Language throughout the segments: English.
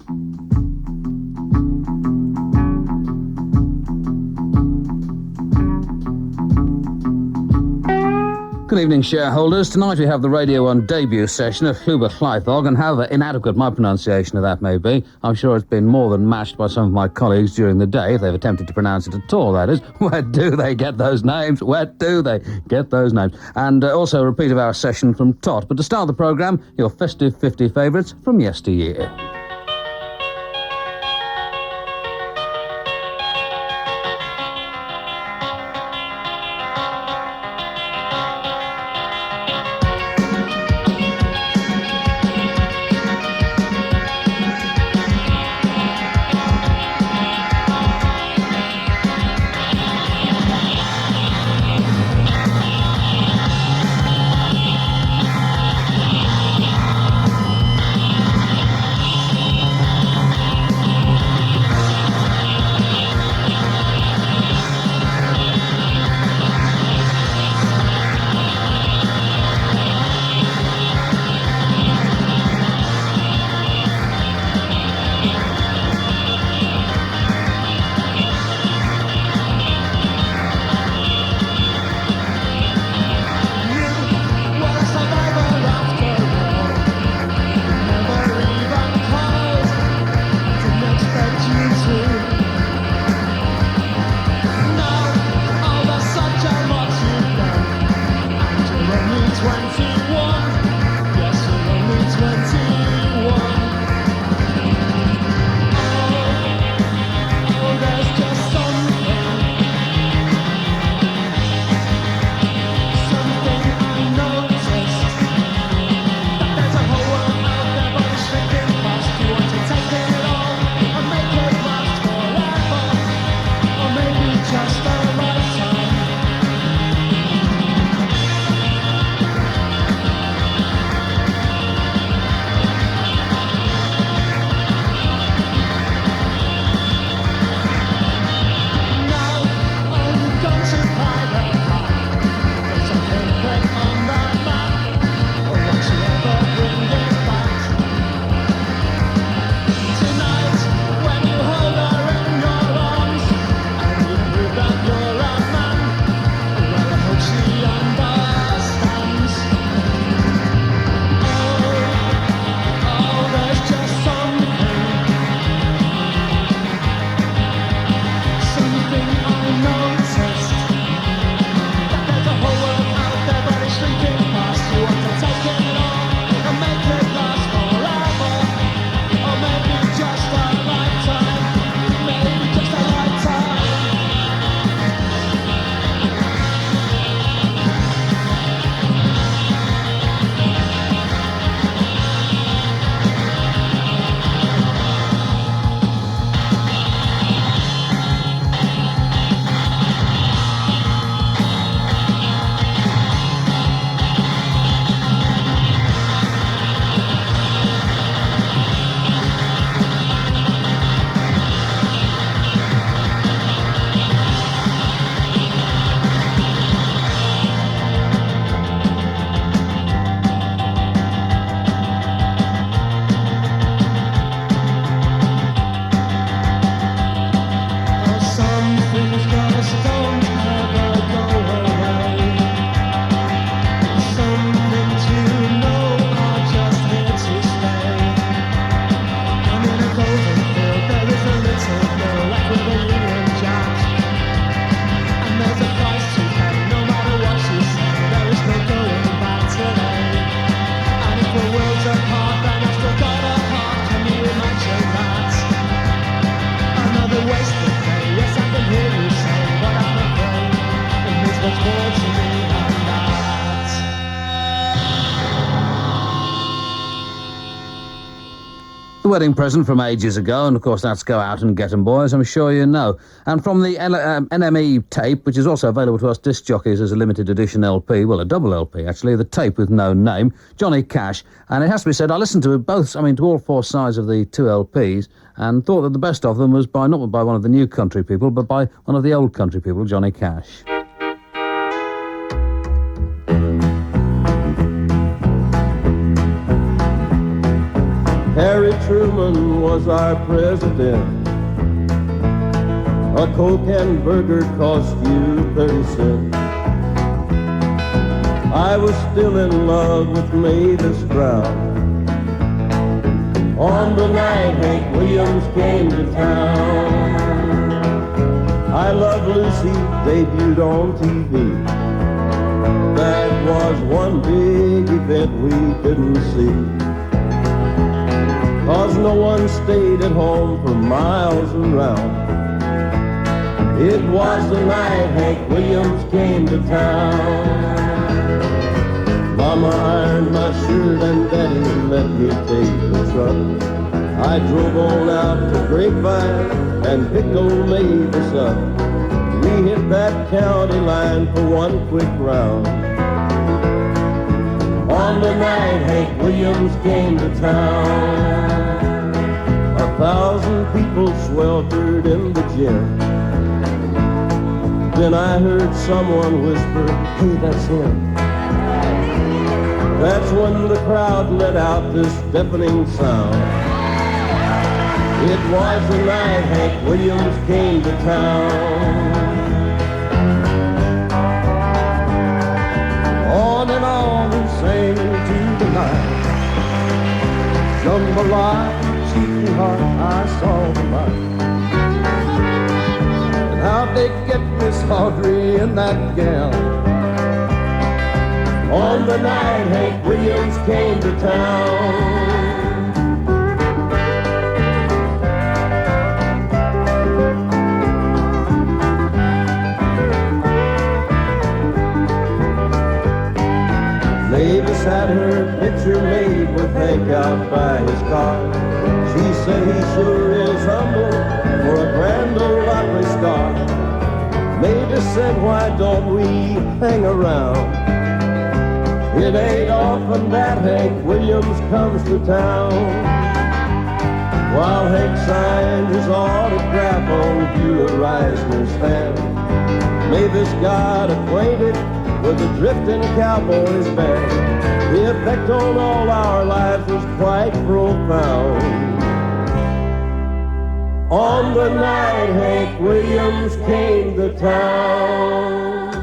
Good evening, shareholders. Tonight we have the Radio 1 debut session of Llwybr Llaethog, and however inadequate my pronunciation of that may be, I'm sure it's been more than matched by some of my colleagues during the day, if they've attempted to pronounce it at all, that is. Where do they get those names? Where do they get those names? And also a repeat of our session from Tot. But to start the programme, your festive 50 favourites from yesteryear. The wedding present from ages ago, and of course that's Go Out and Get 'Em Boys, I'm sure you know. And from the NME tape, which is also available to us disc jockeys as a limited edition LP, well, a double LP actually, the tape with no name, Johnny Cash. And it has to be said, I listened to to all four sides of the two LPs, and thought that the best of them was not by one of the new country people, but by one of the old country people, Johnny Cash. Harry Truman was our president, a Coke and burger cost you 30 cents. I was still in love with Mavis Brown on the night Hank Williams came to town. I Love Lucy debuted on TV. That was one big event we didn't see, 'cause no one stayed at home for miles around. It was the night Hank Williams came to town. Mama ironed my shirt and Daddy let me take the truck. I drove on out to Grapevine and picked old Mavis up. We hit that county line for one quick round. On the night Hank Williams came to town, 1,000 people sweltered in the gym. Then I heard someone whisper, "Hey, that's him." That's when the crowd let out this deafening sound. It was the night Hank Williams came to town. On and on he sang into the night. Jambalaya, sweetheart, I saw the light. And how'd they get Miss Audrey in that gown? On the night Hank Williams came to town. Mavis had her picture made with Hank out by his car. She said he sure is humble for a grand old opera star. Mavis said, why don't we hang around? It ain't often that Hank Williams comes to town. While Hank signed his autograph on Bueller Reisner's stand, Mavis got acquainted with the drifting cowboys band. The effect on all our lives was quite profound. On the night Hank Williams came to town.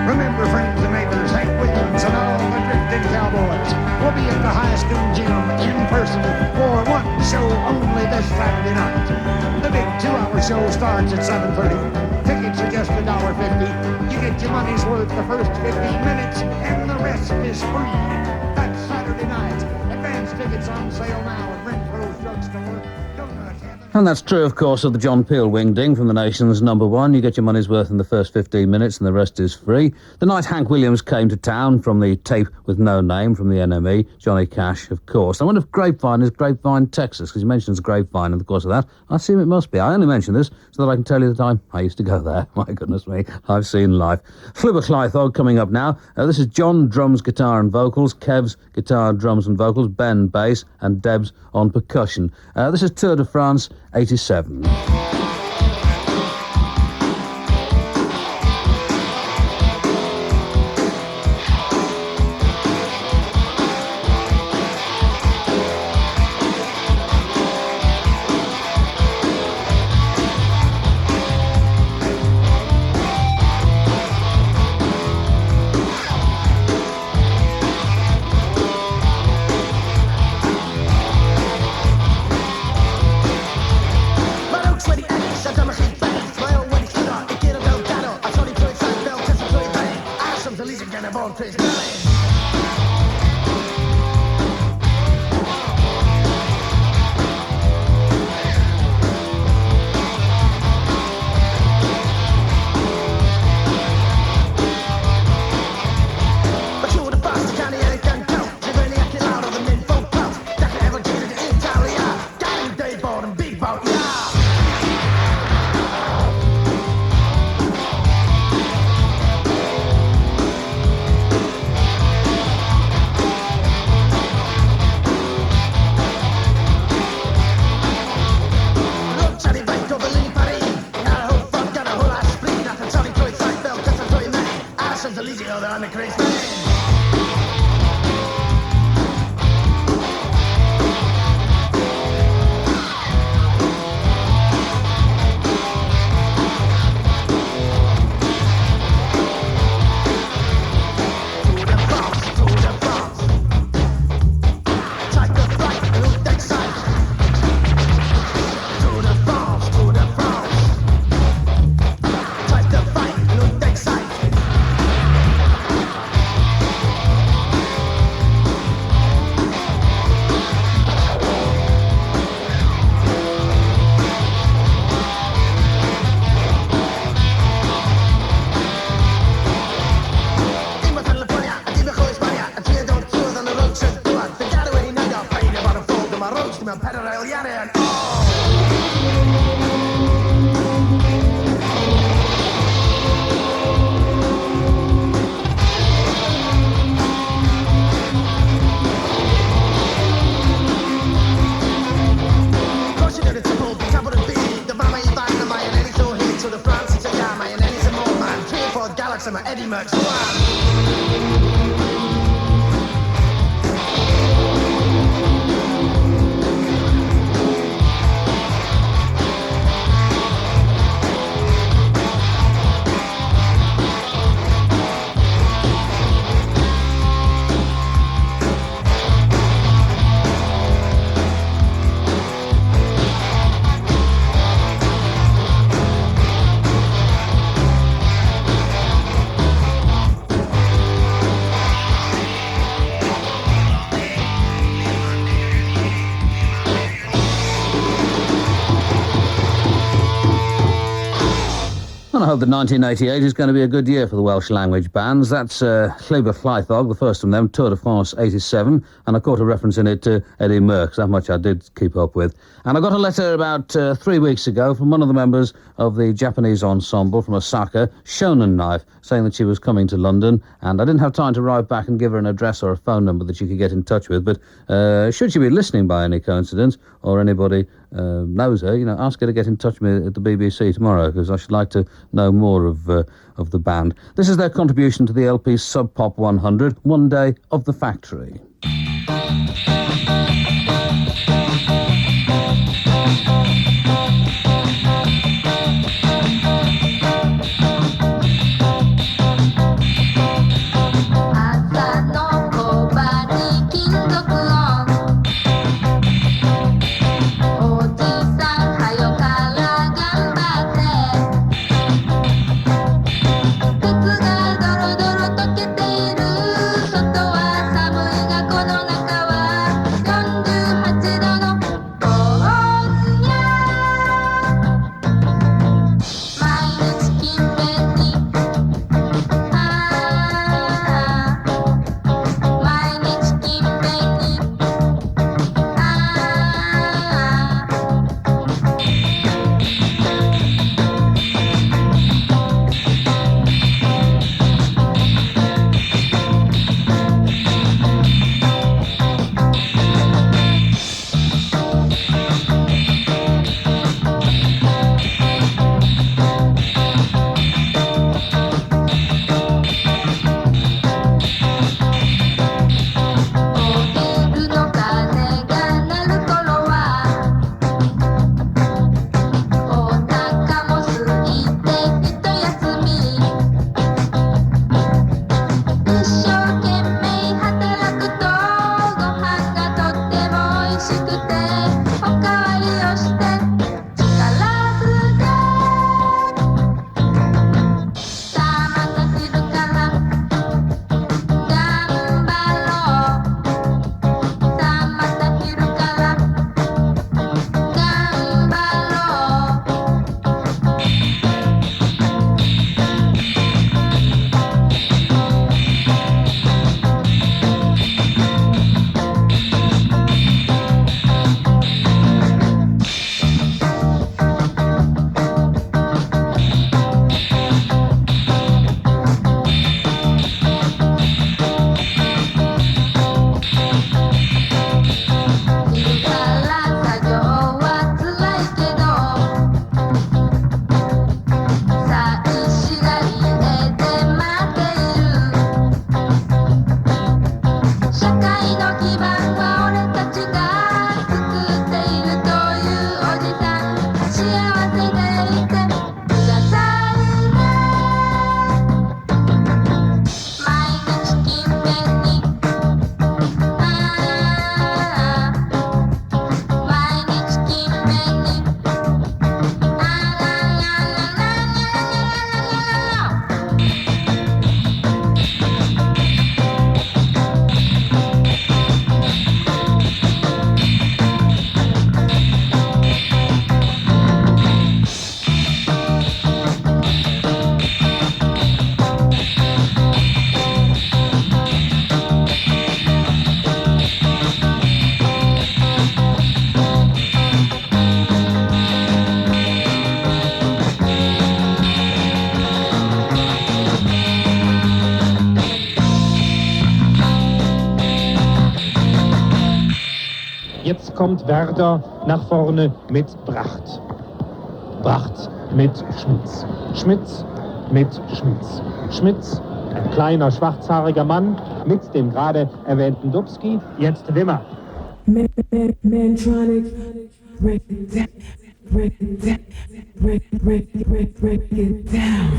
Remember, friends, the neighbors, Hank Williams and all the drifting cowboys will be at the High School Gym in person for one show only this Saturday night. The big 2-hour show starts at 7:30. Tickets are just $1.50. You get your money's worth the first 15 minutes, and the rest is free. That's Saturday night. Advance tickets on sale now at Renfro's Drugstore. And that's true, of course, of the John Peel Wingding from the nation's number one. You get your money's worth in the first 15 minutes and the rest is free. The night Hank Williams came to town from the tape with no name from the NME, Johnny Cash, of course. I wonder if Grapevine is Grapevine, Texas, because he mentions Grapevine in the course of that. I assume it must be. I only mention this so that I can tell you that I used to go there. My goodness me, I've seen life. Llwybr Llaethog coming up now. This is John drums, guitar and vocals, Kev's guitar, drums and vocals, Ben bass and Deb's on percussion. This is Tour de France 87. Llwybr Llaethog Tot. Eddie Merckx, And I hope that 1988 is going to be a good year for the Welsh language bands. That's Llwybr Llaethog, the first of them, Tour de France 87, and I caught a reference in it to Eddie Merckx. That much I did keep up with. And I got a letter about 3 weeks ago from one of the members of the Japanese ensemble from Osaka, Shonen Knife, saying that she was coming to London, and I didn't have time to write back and give her an address or a phone number that she could get in touch with, but should she be listening by any coincidence, or anybody knows her, ask her to get in touch with me at the BBC tomorrow, because I should like to know more of the band. This is their contribution to the LP Sub Pop 100, One Day of the Factory. kommt Werder nach vorne mit Bracht. Bracht mit Schmitz. Schmitz mit Schmitz. Schmitz, ein kleiner schwarzhaariger Mann mit dem gerade erwähnten Dubski. Jetzt Wimmer. Mantronic, break it down, break it down, break it down.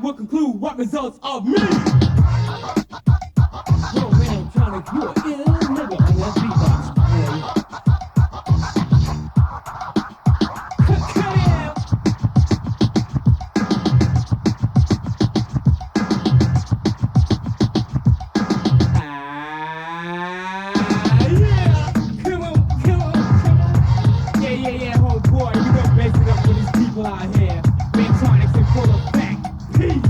Will conclude what results of me. Yo, man, trying to you a ill nigga on that beatbox, boy. Yeah, come on. Yeah, whole boy, we gonna base it up for these people out here. Mantronics in full effect. Peace.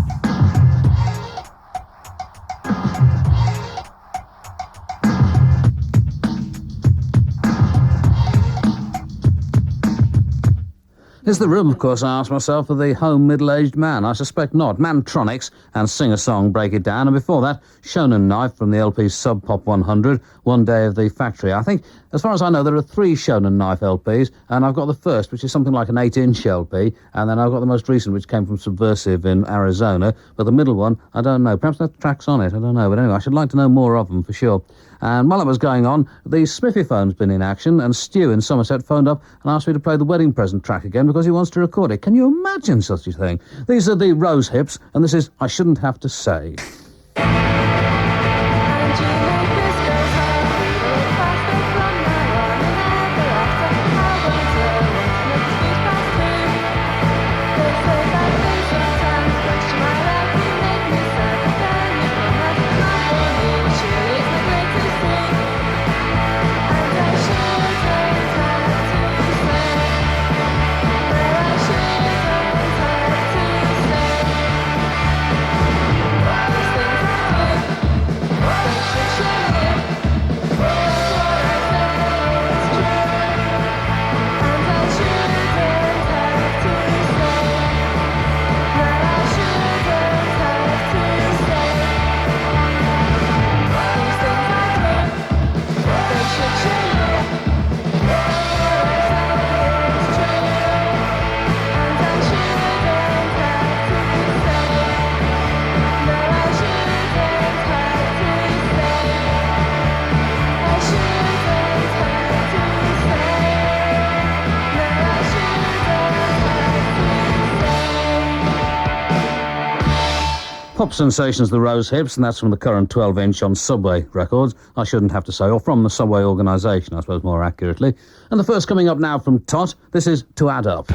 Is the room, of course, I asked myself, for the home middle-aged man? I suspect not. Mantronics and Sing a Song, Break It Down, and before that, Shonen Knife from the LP Sub Pop 100, One Day of the Factory. I think, as far as I know, there are 3 Shonen Knife LPs, and I've got the first, which is something like an 8-inch LP, and then I've got the most recent, which came from Subversive in Arizona, but the middle one, I don't know. Perhaps that track's on it, I don't know. But anyway, I should like to know more of them, for sure. And while that was going on, the Smithy phone's been in action, and Stu in Somerset phoned up and asked me to play the Wedding Present track again because he wants to record it. Can you imagine such a thing? These are the Rose Hips, and this is I Shouldn't Have to Say. Pop sensations, the Rose Hips, and that's from the current 12-inch on Subway Records. I shouldn't have to say, or from the Subway organisation, I suppose more accurately. And the first coming up now from Tot, this is To Add Up.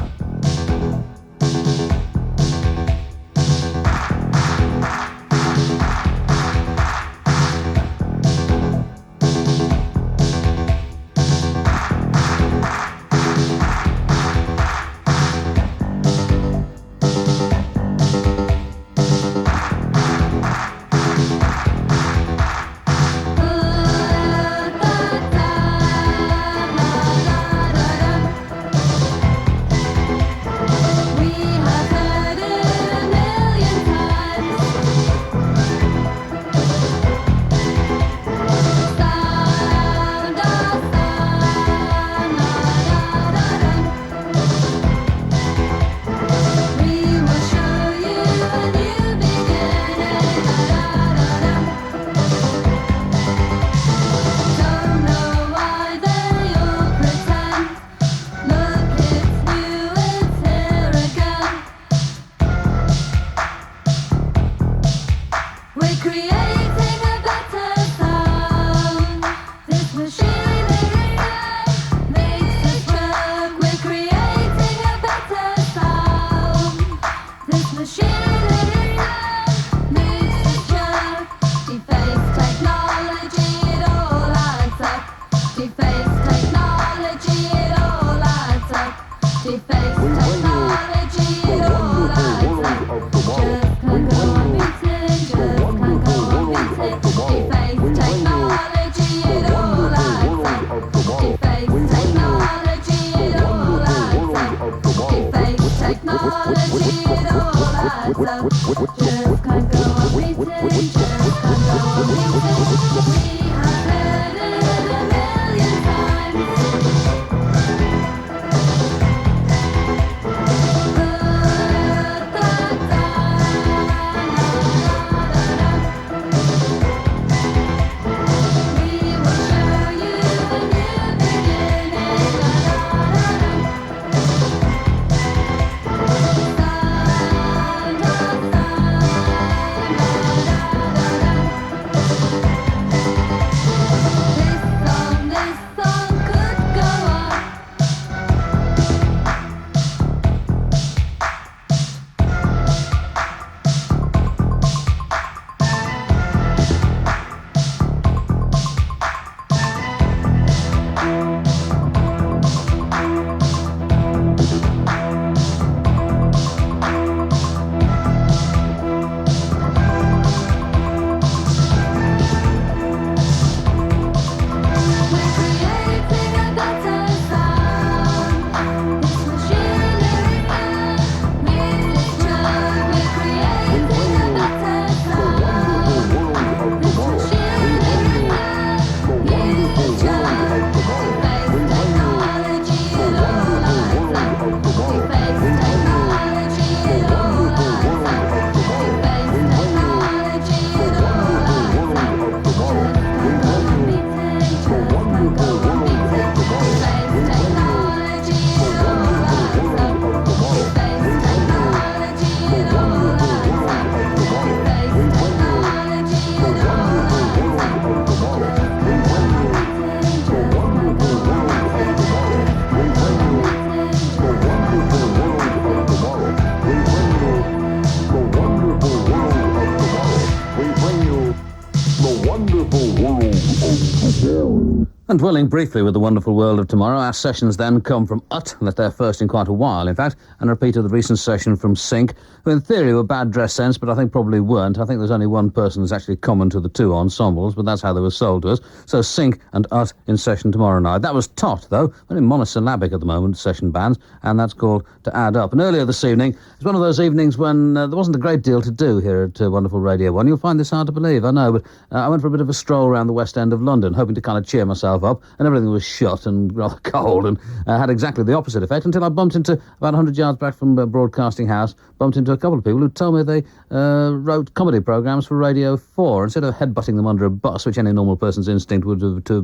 And dwelling briefly with the wonderful world of tomorrow, our sessions then come from Ut, and that's their first in quite a while, in fact, and a repeat of the recent session from Sync, who in theory were bad dress sense, but I think probably weren't. I think there's only one person that's actually common to the two ensembles, but that's how they were sold to us. So Sync and Ut in session tomorrow night. That was Tot, though, only monosyllabic at the moment, session bands, and that's called To Add Up. And earlier this evening, it was one of those evenings when there wasn't a great deal to do here at Wonderful Radio 1. You'll find this hard to believe, I know, but I went for a bit of a stroll around the West End of London, hoping to kind of cheer myself myself up, and everything was shut and rather cold, and had exactly the opposite effect until I bumped into, about 100 yards back from Broadcasting House, bumped into a couple of people who told me they wrote comedy programmes for Radio 4. Instead of headbutting them under a bus, which any normal person's instinct would have to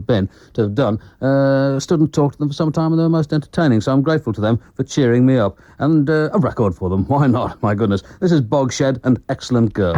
have done, stood and talked to them for some time, and they were most entertaining. So I'm grateful to them for cheering me up. And a record for them. Why not? My goodness. This is Bogshed and Excellent Girl.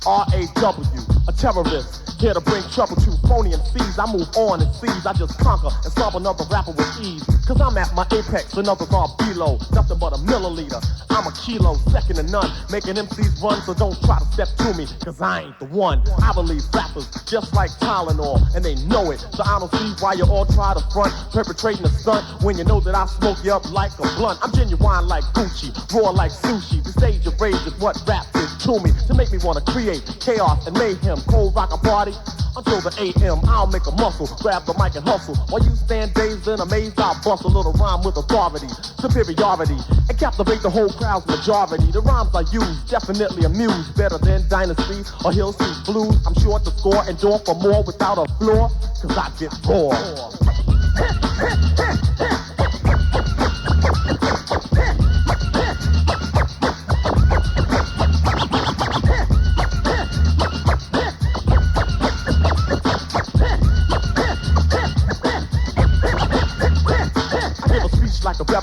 R.A.W., a terrorist, here to bring trouble to phony MCs. I move on and seize, I just conquer and solve another rapper with ease. Cause I'm at my apex, another are below, nothing but a milliliter. I'm a kilo, second to none, making MCs run, so don't try to step to me, cause I ain't the one. I believe rappers just like Tylenol, and they know it, so I don't see why you all try to front, perpetrating a stunt, when you know that I smoke you up like a blunt. I'm genuine like Gucci, raw like sushi, the stage of rage is what rap did to me, to make me wanna create chaos and mayhem, cold rock a party until the AM. I'll make a muscle, grab the mic and hustle, while you stand dazed and amazed. I'll bust a little rhyme with authority, superiority, and captivate the whole crowd's majority. The rhymes I use definitely amuse, better than Dynasty or Hill Street Blues. I'm sure to score and door for more without a floor, cause I get raw.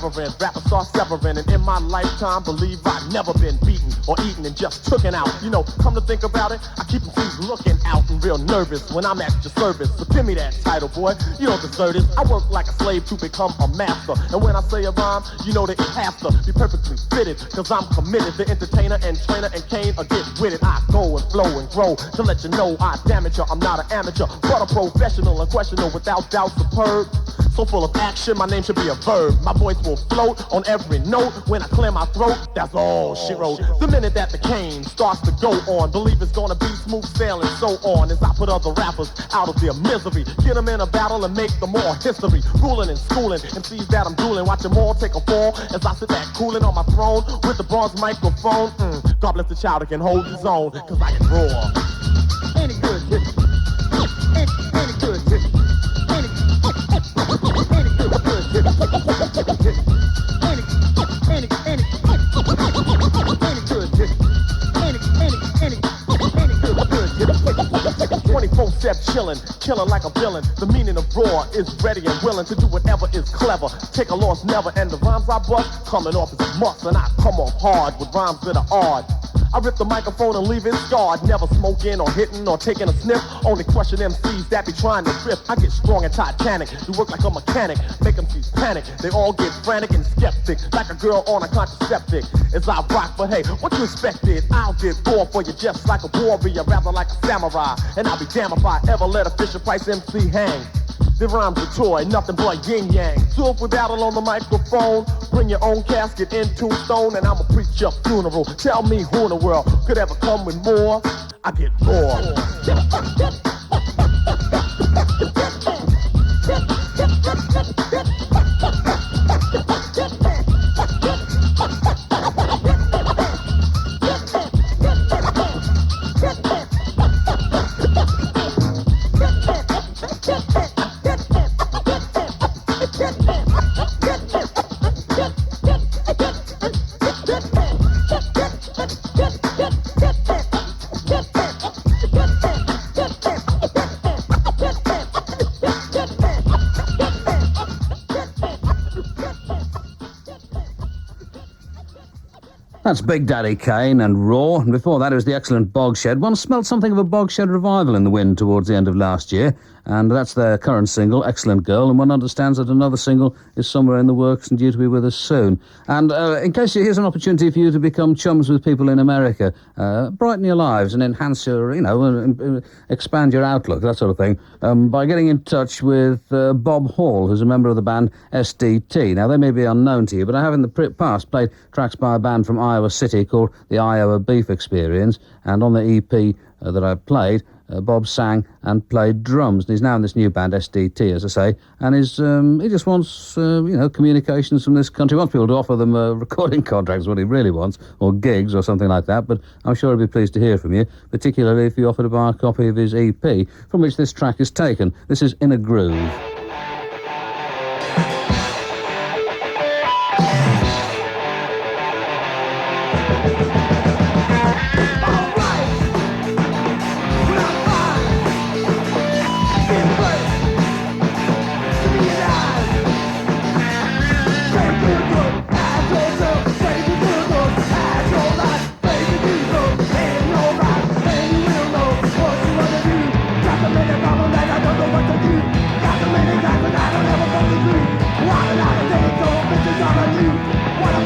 severing, rappers start severing, and in my lifetime, believe I've never been beaten or eaten and just tooken out. You know, come to think about it, I keep them looking out and real nervous when I'm at your service. So give me that title, boy, you don't deserve it. I work like a slave to become a master, and when I say a rhyme, you know that it has to be perfectly fitted, cause I'm committed. The entertainer and trainer and Kane are get with it. I go and flow and grow to let you know I damage you. I'm not an amateur, but a professional, unquestionable, without doubt, superb. So full of action, my name should be a verb. My voice will float on every note when I clear my throat. That's all she wrote. The minute that the cane starts to go on, believe it's gonna be smooth sailing, so on. As I put other rappers out of their misery, get them in a battle and make them more history. Ruling and schooling, MCs that I'm dueling, watch them all take a fall as I sit back cooling on my throne with the bronze microphone. God bless the child that can hold his own, cause I can roar. Any good hit. Any good hit. Any good hit. Any 24/7 chillin' like a villain. The meaning of raw is ready and willing to do whatever is clever. Take a loss never, and the rhymes I bust coming off as a must, and I come off hard with rhymes that are odd. I rip the microphone and leave it scarred. Never smoking or hitting or taking a sniff. Only question MCs that be trying to rip. I get strong and titanic. Do work like a mechanic. Make MCs panic. They all get frantic and skeptic. Like a girl on a contraceptic. As I rock, but hey, what you expected? I'll get raw for you just like a warrior. Rather like a samurai. And I'll be damned if I ever let a Fisher Price MC hang. The rhyme's a toy, nothing but yin-yang. So if we battle on the microphone, bring your own casket in tombstone, and I'ma preach your funeral. Tell me who in the world could ever come with more? I get more. That's Big Daddy Kane and Raw, and before that it was the excellent Bogshed. One smelled something of a Bogshed revival in the wind towards the end of last year, and that's their current single, Excellent Girl, and one understands that another single is somewhere in the works and due to be with us soon. And in case here's an opportunity for you to become chums with people in America, brighten your lives and enhance your, expand your outlook, that sort of thing, by getting in touch with Bob Hall, who's a member of the band SDT. Now, they may be unknown to you, but I have in the past played tracks by a band from Iowa City called the Iowa Beef Experience, and on the EP that I played, Bob sang and played drums. And he's now in this new band, SDT, as I say, and he just wants, communications from this country. He wants people to offer them recording contracts, what he really wants, or gigs or something like that, but I'm sure he'll be pleased to hear from you, particularly if you offer to buy a copy of his EP, from which this track is taken. This is In a Groove. What a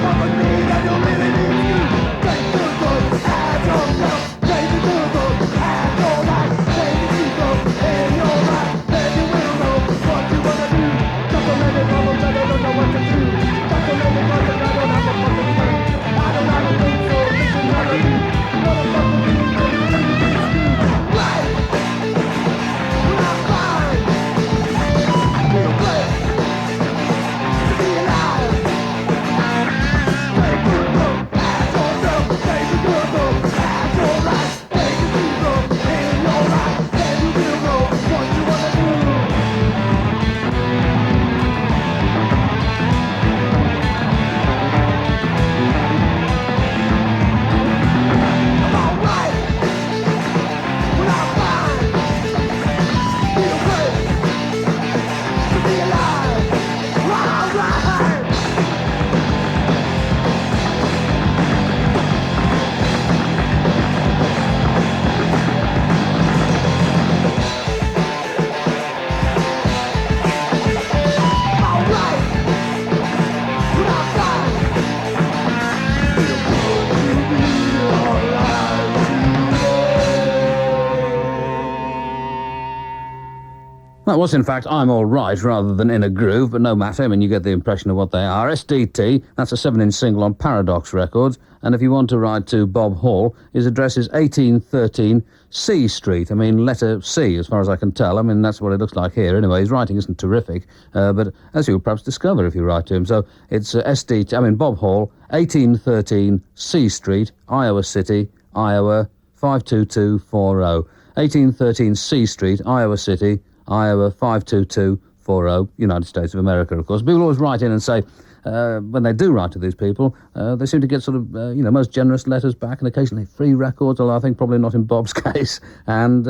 That was, in fact, I'm All Right rather than In a Groove, but no matter. I mean, you get the impression of what they are. SDT, that's a 7-inch single on Paradox Records. And if you want to write to Bob Hall, his address is 1813 C Street. I mean, letter C, as far as I can tell. I mean, that's what it looks like here. Anyway, his writing isn't terrific, but as you'll perhaps discover if you write to him. So it's Bob Hall, 1813 C Street, Iowa City, Iowa, 52240. 1813 C Street, Iowa City, Iowa, 52240, United States of America, of course. People always write in and say, when they do write to these people, they seem to get sort of, most generous letters back and occasionally free records, although I think probably not in Bob's case. And,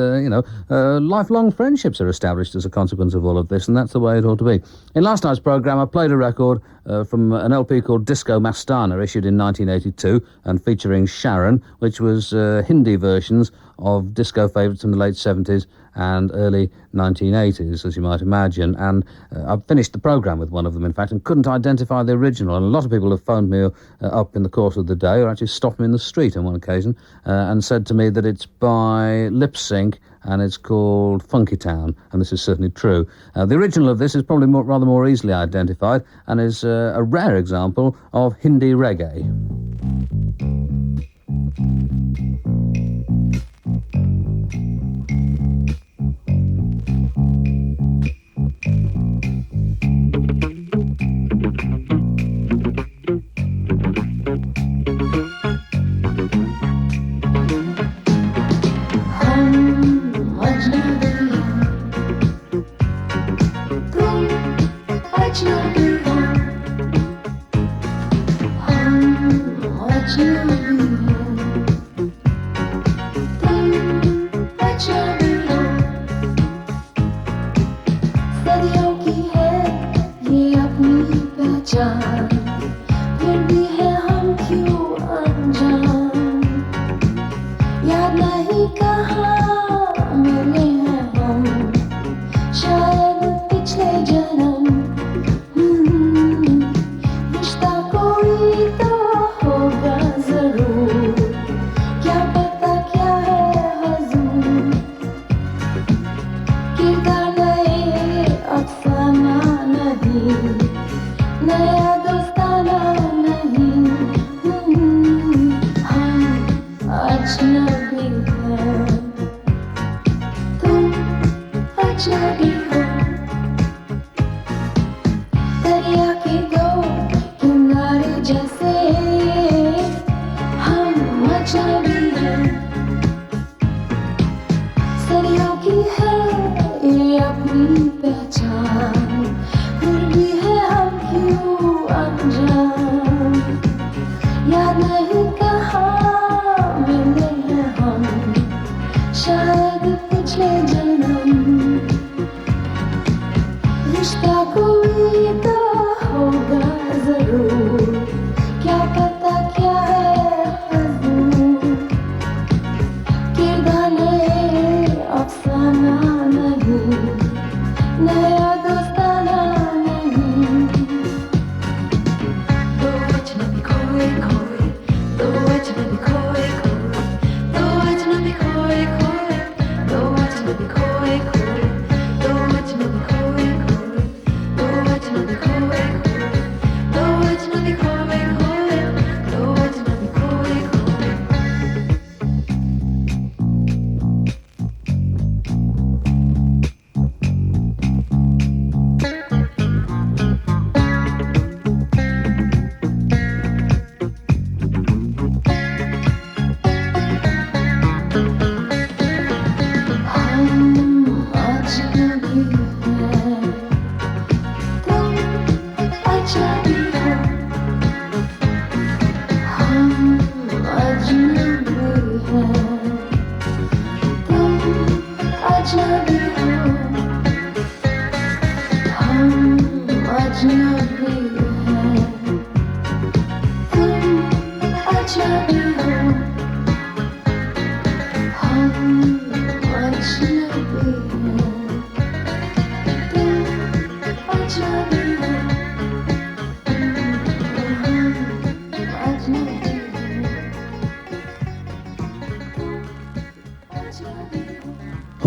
lifelong friendships are established as a consequence of all of this, and that's the way it ought to be. In last night's programme, I played a record from an LP called Disco Mastana, issued in 1982, and featuring Sharon, which was Hindi versions of disco favourites from the late 70s and early 1980s, as you might imagine. And I've finished the programme with one of them, in fact, and couldn't identify the original. And a lot of people have phoned me up in the course of the day, or actually stopped me in the street on one occasion, and said to me that it's by Lip Sync, and it's called Funky Town, and this is certainly true. The original of this is probably rather more easily identified, and is a rare example of Hindi reggae.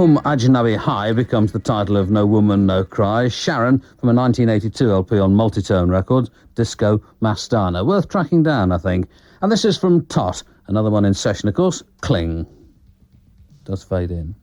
Hum Ajnabi Hai becomes the title of No Woman, No Cry. Sharon from a 1982 LP on Multitone Records, Disco Mastana. Worth tracking down, I think. And this is from Tot, another one in session, of course, Cling. Does fade in.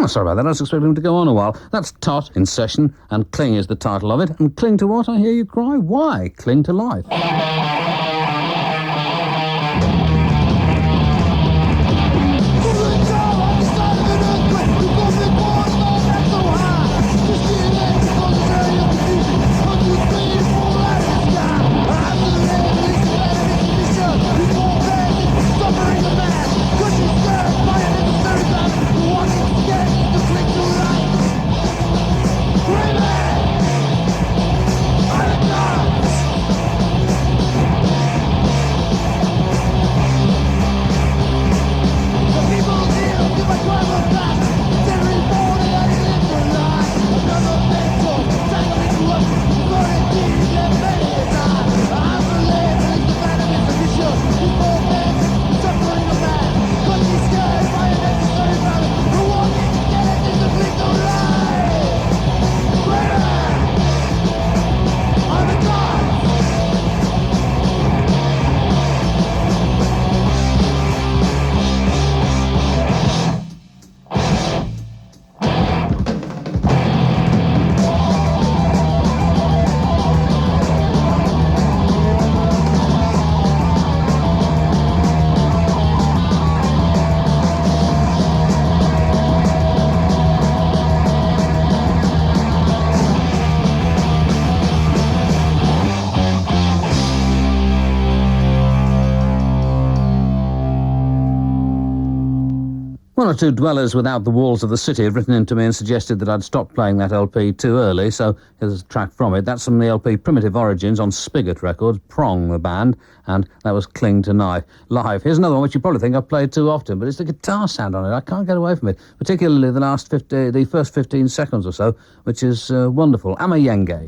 Sorry about that, I was expecting him to go on a while. That's Tot in session, and Cling is the title of it. And cling to what, I hear you cry? Why? Cling to life. One or two dwellers without the walls of the city have written in to me and suggested that I'd stop playing that LP too early, so here's a track from it. That's from the LP Primitive Origins on Spigot Records, Prong the band, and that was Cling to Live. Here's another one which you probably think I've played too often, but it's the guitar sound on it. I can't get away from it, particularly the first 15 seconds or so, which is wonderful. Amayenge.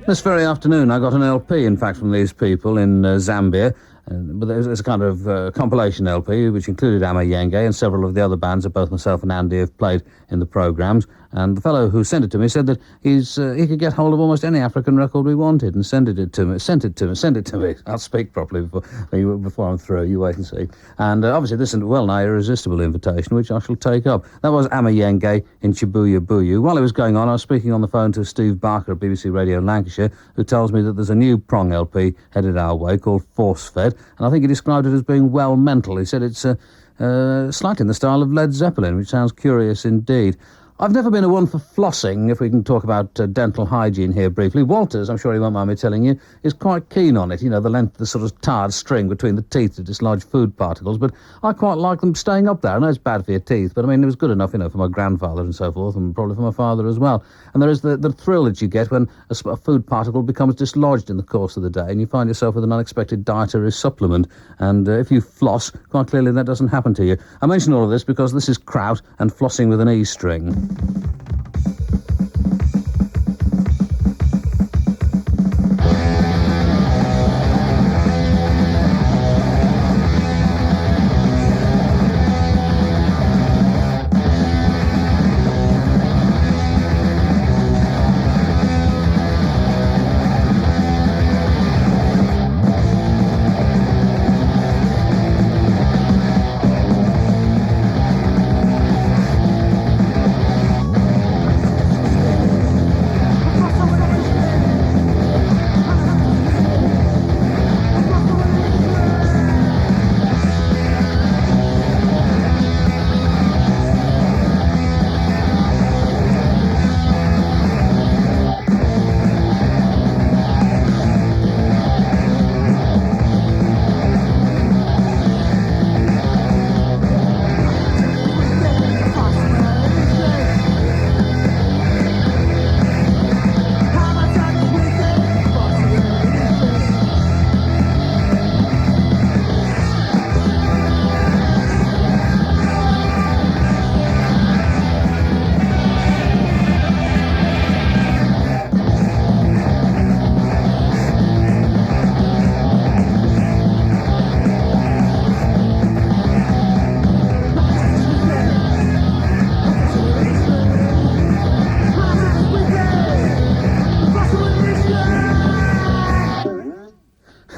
This very afternoon I got an LP, in fact, from these people in Zambia. But it's a kind of compilation LP which included Ama Yenge and several of the other bands that both myself and Andy have played in the programmes. And the fellow who sent it to me said that he could get hold of almost any African record we wanted and sent it to me. I'll speak properly before I'm through. You wait and see. And obviously this is a well-nigh irresistible invitation, which I shall take up. That was Ama Yenge in Chibuya Buyu. While it was going on, I was speaking on the phone to Steve Barker at BBC Radio Lancashire, who tells me that there's a new prong LP headed our way called Force Fed. And I think he described it as being well mental. He said it's slightly in the style of Led Zeppelin, which sounds curious indeed. I've never been a one for flossing, if we can talk about dental hygiene here briefly. Walters, I'm sure he won't mind me telling you, is quite keen on it. You know, the length of the sort of tarred string between the teeth to dislodge food particles. But I quite like them staying up there. I know it's bad for your teeth, but I mean, it was good enough, you know, for my grandfather and so forth, and probably for my father as well. And there is the thrill that you get when a food particle becomes dislodged in the course of the day, and you find yourself with an unexpected dietary supplement. And if you floss, quite clearly that doesn't happen to you. I mention all of this because this is Kraut and Flossing with an E string.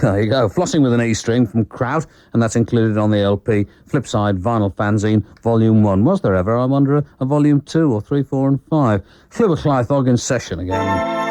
There you go, Flossing with an E string from Kraut, and that's included on the LP Flipside Vinyl Fanzine Volume 1. Was there ever, I wonder, a Volume 2 or 3, 4 and 5? Llwybr Llaethog in session again.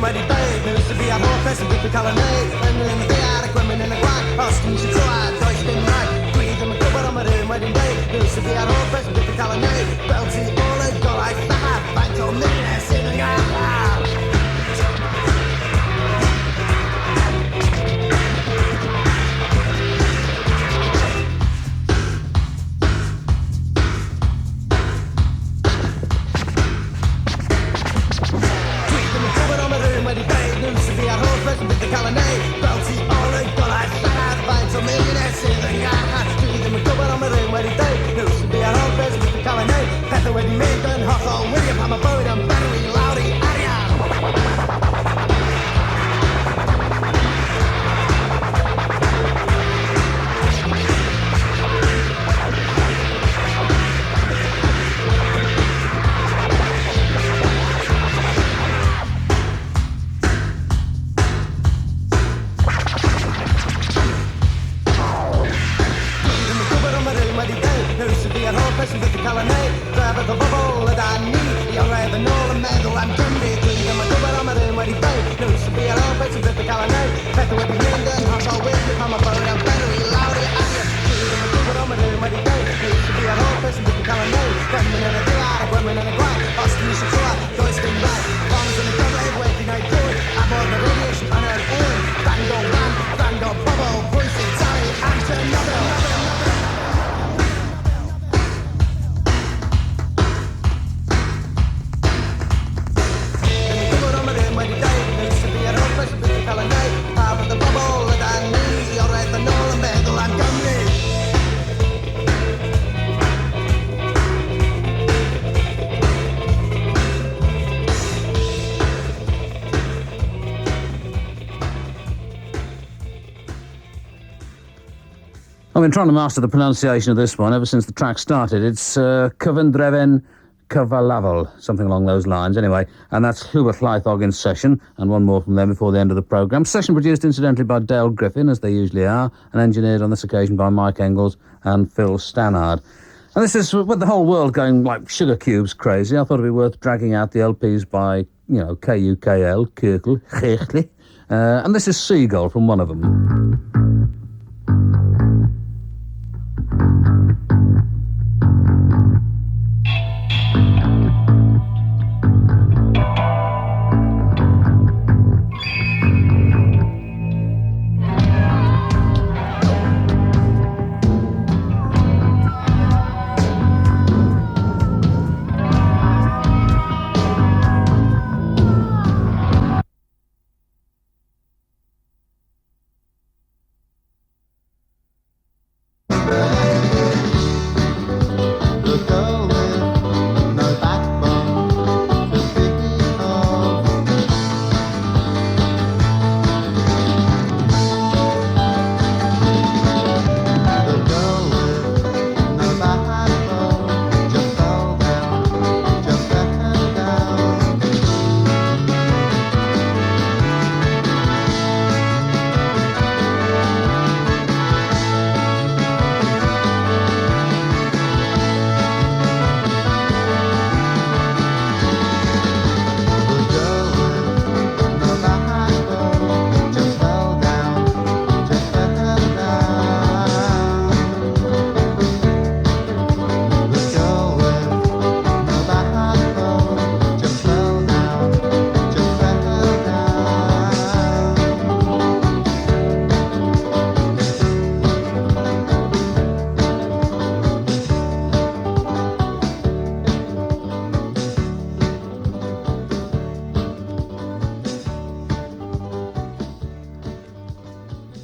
Mighty babe, used to be a more present with the colonnade, and then I've been trying to master the pronunciation of this one ever since the track started. It's Cyfundrefn Cyfalafol, something along those lines, anyway. And that's Llwybr Llaethog in session, and one more from them before the end of the programme. Session produced, incidentally, by Dale Griffin, as they usually are, and engineered on this occasion by Mike Engels and Phil Stannard. And this is, with the whole world going like sugar cubes crazy, I thought it'd be worth dragging out the LPs by, KUKL, Kirkle, Kirkle. And this is Seagull from one of them.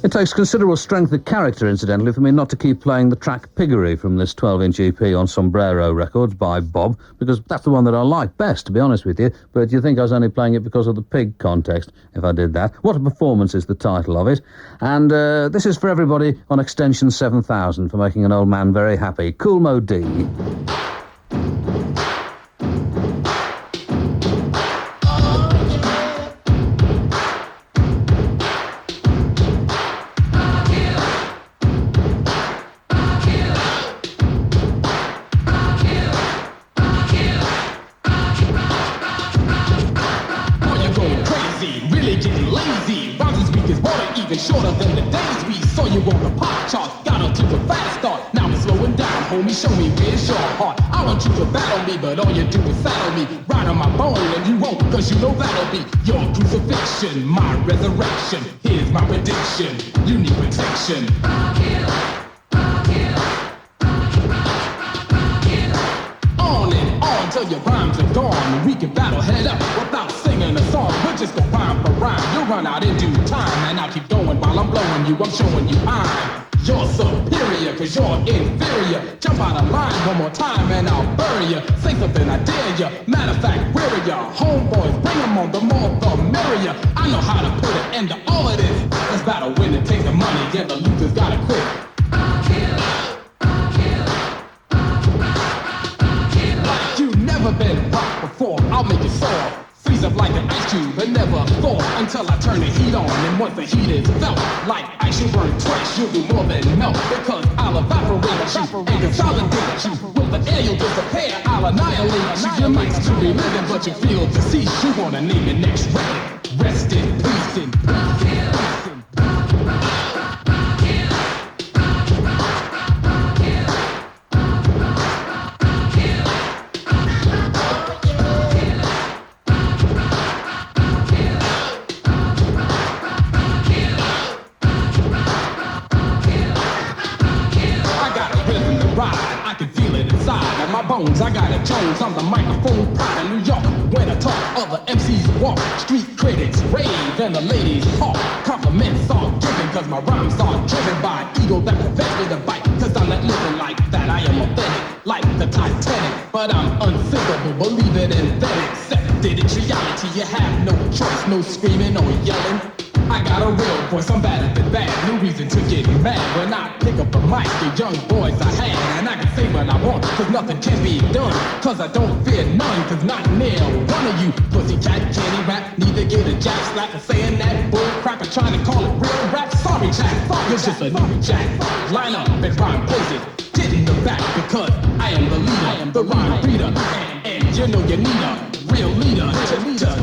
It takes considerable strength of character, incidentally, for me not to keep playing the track Piggery from this 12-inch EP on Sombrero Records by Bob, because that's the one that I like best, to be honest with you. But you think I was only playing it because of the pig context, if I did that. What a Performance is the title of it. And this is for everybody on Extension 7000 for making an old man very happy. Cool Mo D. Shorter than the days we saw you on the pop chart. Got up to the fast start. Now we're slowing down, homie. Show me where's your heart. I you to battle me, but all you do is saddle me, ride on my bone, and you won't, cause you know that'll be your crucifixion, my resurrection. Here's my prediction, you need protection. On and on till your rhymes are gone. We can battle head up without singing a song. We're just gonna rhyme for rhyme. You'll run out in due time, and I'll keep going while I'm blowing you. I'm showing you I'm your superior, cause you're inferior. Jump out of line one more time and I'll bury you. Say something, I dare ya. Matter of fact, where are ya? Homeboys, bring them on, the more the merrier. I know how to put an end to all of this. Let's battle win and take the money, yeah, the losers gotta quit. Like you never been rocked before, I'll make you sore. Freeze up like an ice cube and never thaw until I turn the heat on. And once the heat is felt, like ice you burn twice, you'll do more than melt. Because I'll evaporate you and consolidate you. With the air you'll disappear, I'll annihilate you. You might still be living, but you feel deceased. You wanna name your next record. Rest in peace, in peace. Bones, I got a Jones, I'm the microphone pride in New York. When I talk, other MCs walk, street critics rave, and the ladies hawk. Compliments are given, cause my rhymes are driven by ego that prevents me to bite. Cause I'm not living like that, I am authentic, like the Titanic. But I'm unsinkable, believe it and then accept it. It's reality, you have no choice, no screaming or yelling. I got a real voice, I'm better than bad. No reason to get mad when I pick up a mic. The young boys I had, and I can say what I want, cause nothing can be done. Cause I don't fear none, cause not near one of you pussycat can't rap, neither get a jack slap for saying that bull crap and trying to call it real rap. Sorry, Jack, you're just a new Jack. Line up and rhyme places, get in the back, because I am the leader, I am the rhyme reader, and you know you need a real leader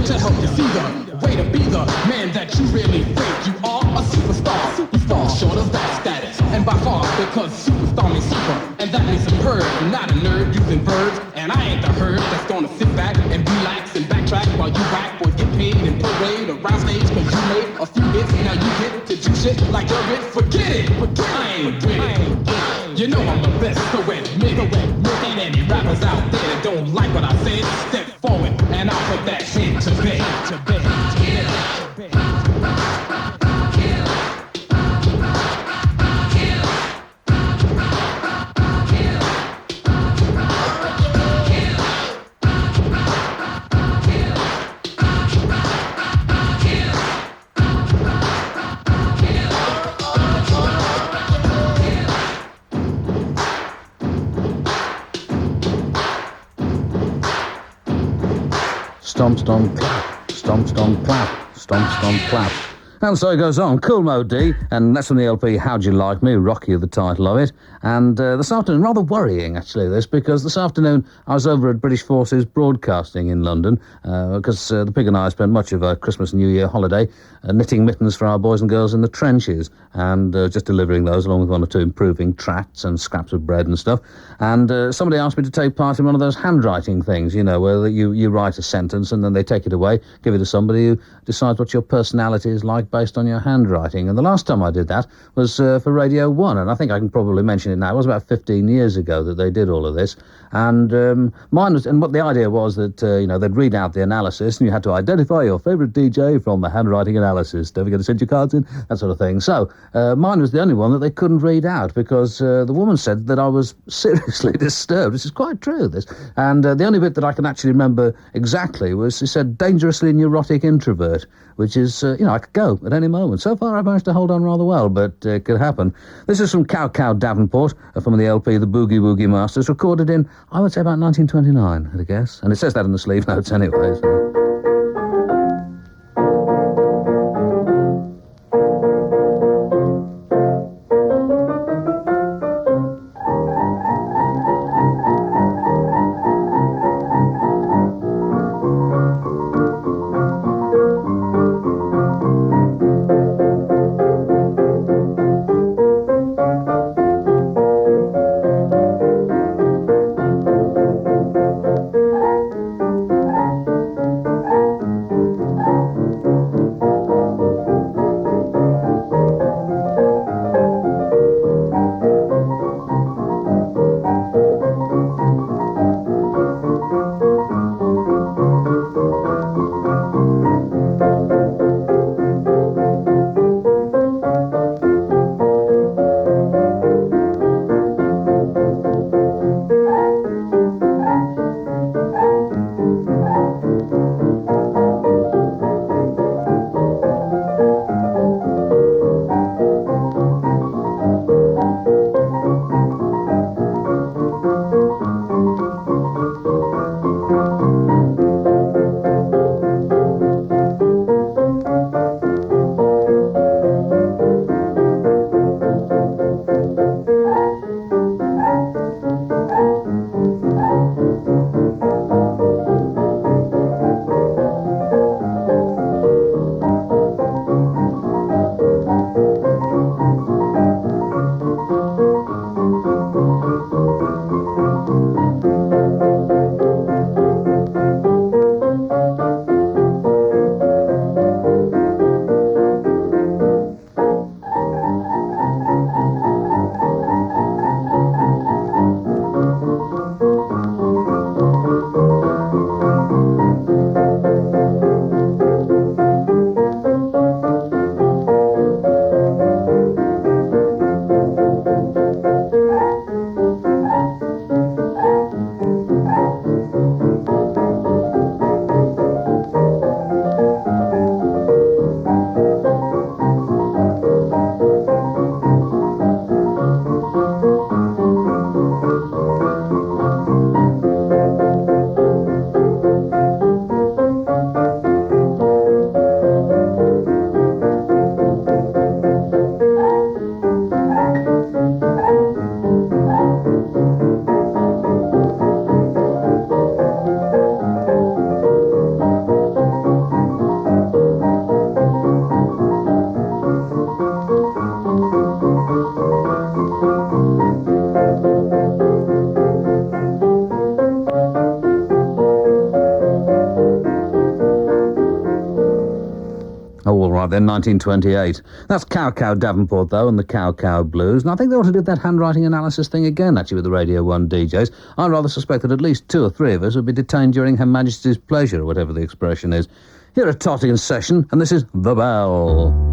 to help you see the way to be the man that you really think you are. A superstar, you fall short of that status, and by far, because superstar means super, and that means superb, not a nerd using verbs. And I ain't the herd that's gonna sit back and relax and backtrack while you whack boys get paid and parade around stage, cause you made a few hits, now you get to do shit like you're it. Forget it, I ain't with it. You know I'm the best, so admit it. And any rappers out there that don't like what I said, step forward and I'll put that head to bed, to bed, to bed, to bed. Stomp, stomp, clap. Stomp, stomp, clap. Stomp, stomp, clap. And so it goes on. Cool Mo D, and that's from the LP How'd You Like Me, Rocky, the title of it. And this afternoon, rather worrying actually this, because this afternoon I was over at British Forces Broadcasting in London, because the Pig and I spent much of our Christmas and New Year holiday knitting mittens for our boys and girls in the trenches, and just delivering those along with one or two improving tracts and scraps of bread and stuff. And somebody asked me to take part in one of those handwriting things, you know, where you write a sentence and then they take it away, give it to somebody who decides what your personality is like based on your handwriting. And the last time I did that was for Radio 1, and I think I can probably mention it now. It was about 15 years ago that they did all of this. And mine was, and what the idea was that, you know, they'd read out the analysis and you had to identify your favourite DJ from the handwriting analysis. Don't forget to send your cards in, that sort of thing. So mine was the only one that they couldn't read out because the woman said that I was seriously disturbed. This is quite true, this. And the only bit that I can actually remember exactly was she said, dangerously neurotic introvert, which is, you know, I could go at any moment. So far I've managed to hold on rather well, but it could happen. This is from Cow Cow Davenport, from the LP The Boogie Woogie Masters, recorded in, I would say, about 1929, I'd guess. And it says that in the sleeve notes anyway. So. right then, 1928. That's Cow Cow Davenport, though, and the Cow Cow Blues. And I think they ought to do that handwriting analysis thing again, actually, with the Radio 1 DJs. I rather suspect that at least 2 or 3 of us would be detained during Her Majesty's pleasure, or whatever the expression is. Here are Totty in session, and this is The Bell.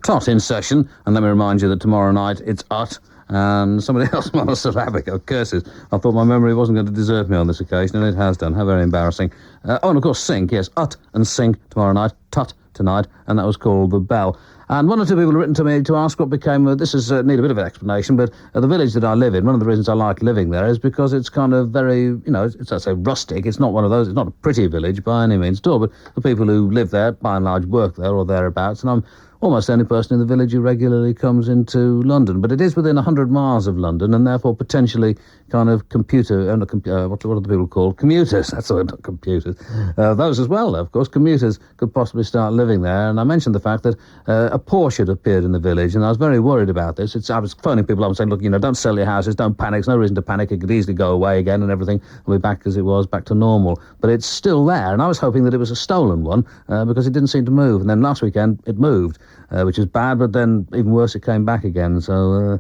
Tot in session, and let me remind you that tomorrow night it's Ut, and somebody else monosyllabic. Oh, curses. I thought my memory wasn't going to desert me on this occasion, and it has done. How very embarrassing. And of course, Sink, yes, Ut and Sink tomorrow night, Tut tonight, and that was called The Bell. And one or two people have written to me to ask what became, this is need a bit of an explanation, but the village that I live in, one of the reasons I like living there is because it's kind of very, it's, I say, rustic. It's not one of those, it's not a pretty village by any means at all, but the people who live there, by and large, work there or thereabouts, and I'm almost the only person in the village who regularly comes into London. But it is within 100 miles of London, and therefore potentially kind of what are the people called? Commuters. That's the word, not computers. Those as well, of course. Commuters could possibly start living there. And I mentioned the fact that a Porsche had appeared in the village, and I was very worried about this. I was phoning people up and saying, look, don't sell your houses, don't panic. There's no reason to panic. It could easily go away again, and everything will be back as it was, back to normal. But it's still there, and I was hoping that it was a stolen one because it didn't seem to move. And then last weekend, it moved. Which is bad, but then even worse, it came back again. So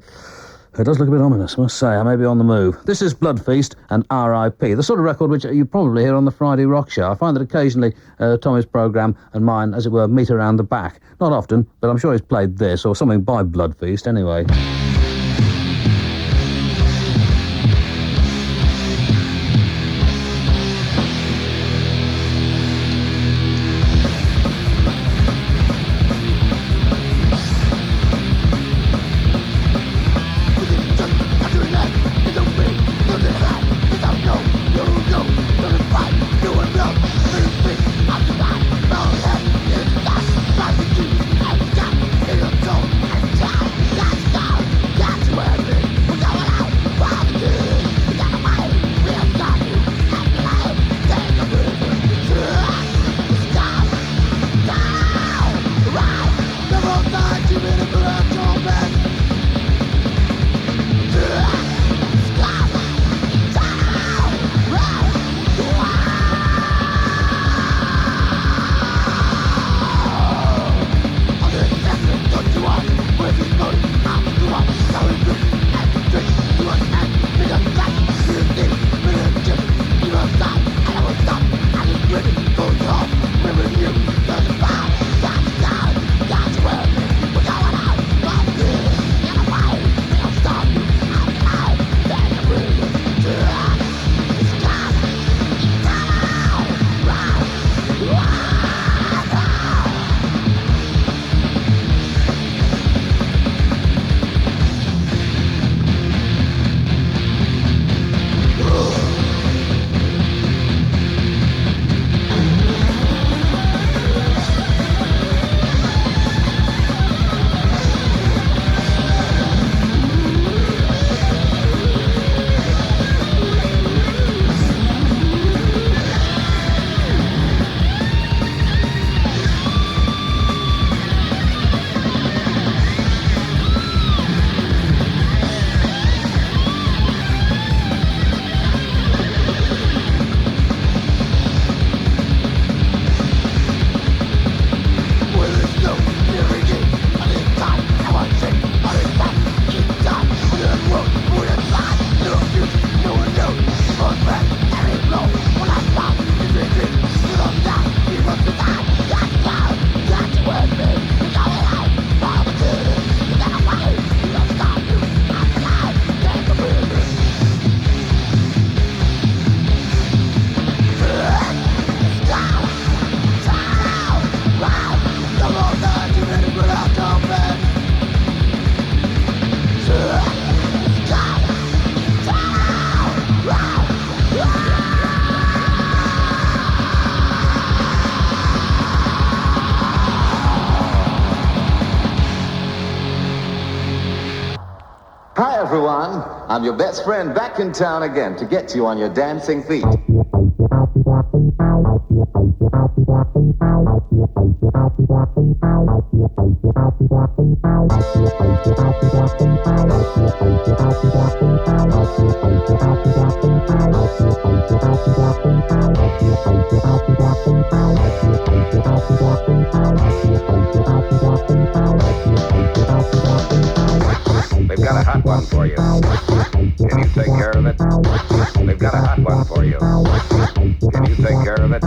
It does look a bit ominous, I must say. I may be on the move. This is Blood Feast and R.I.P., the sort of record which you probably hear on the Friday Rock Show. I find that occasionally Tommy's programme and mine, as it were, meet around the back. Not often, but I'm sure he's played this or something by Blood Feast anyway. Hi everyone, I'm your best friend back in town again to get you on your dancing feet. We've got a hot one for you. Can you take care of it? We've got a hot one for you. Can you take care of it?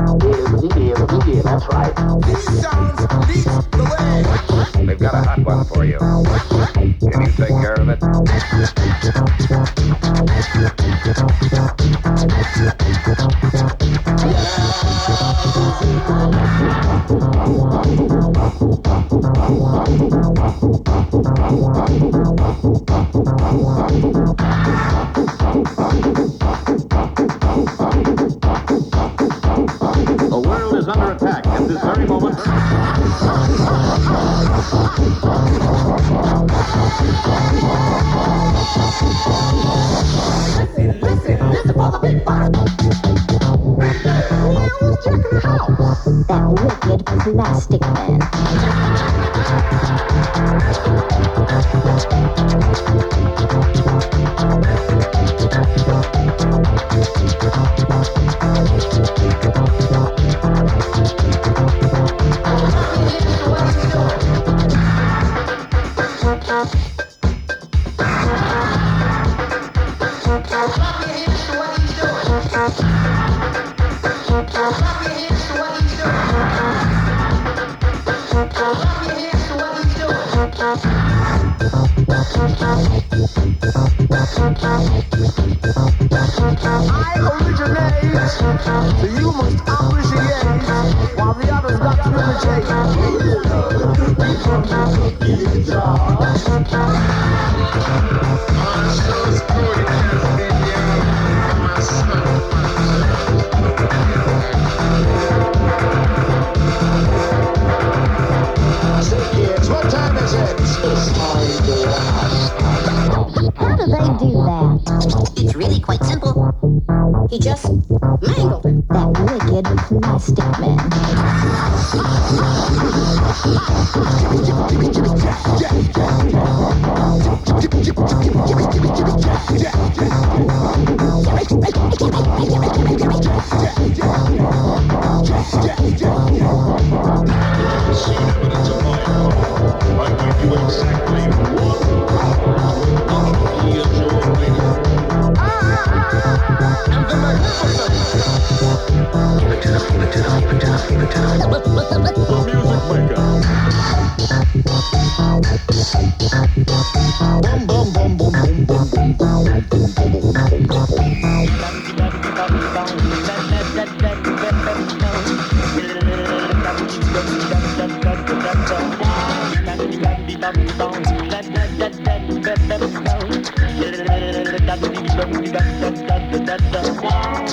Yeah, that's right. These sounds lead the way. We've got a hot one for you. Can you take care of it? The world is under attack at this very moment. Listen for the big fire. Who's checking the house? That wicked plastic man. I originate, so you must appreciate, while the others got to Say kids, what time is it? How do they do that? It's really quite simple. He just mangled it. That wicked plastic man.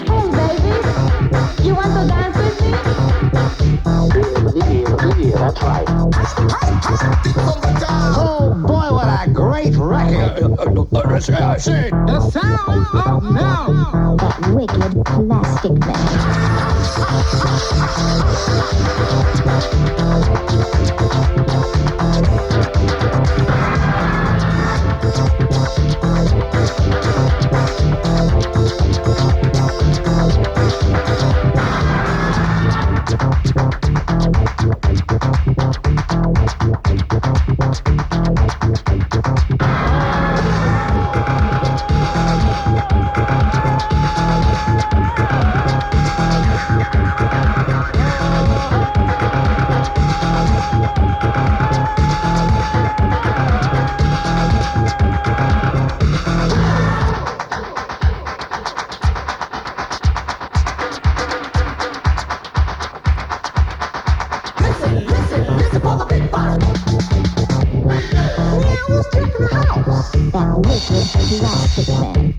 Oh, baby, you want to dance with me? Yeah, that's right. Oh boy, what a great record! The sound of now. That wicked plastic man. That wicked plastic man.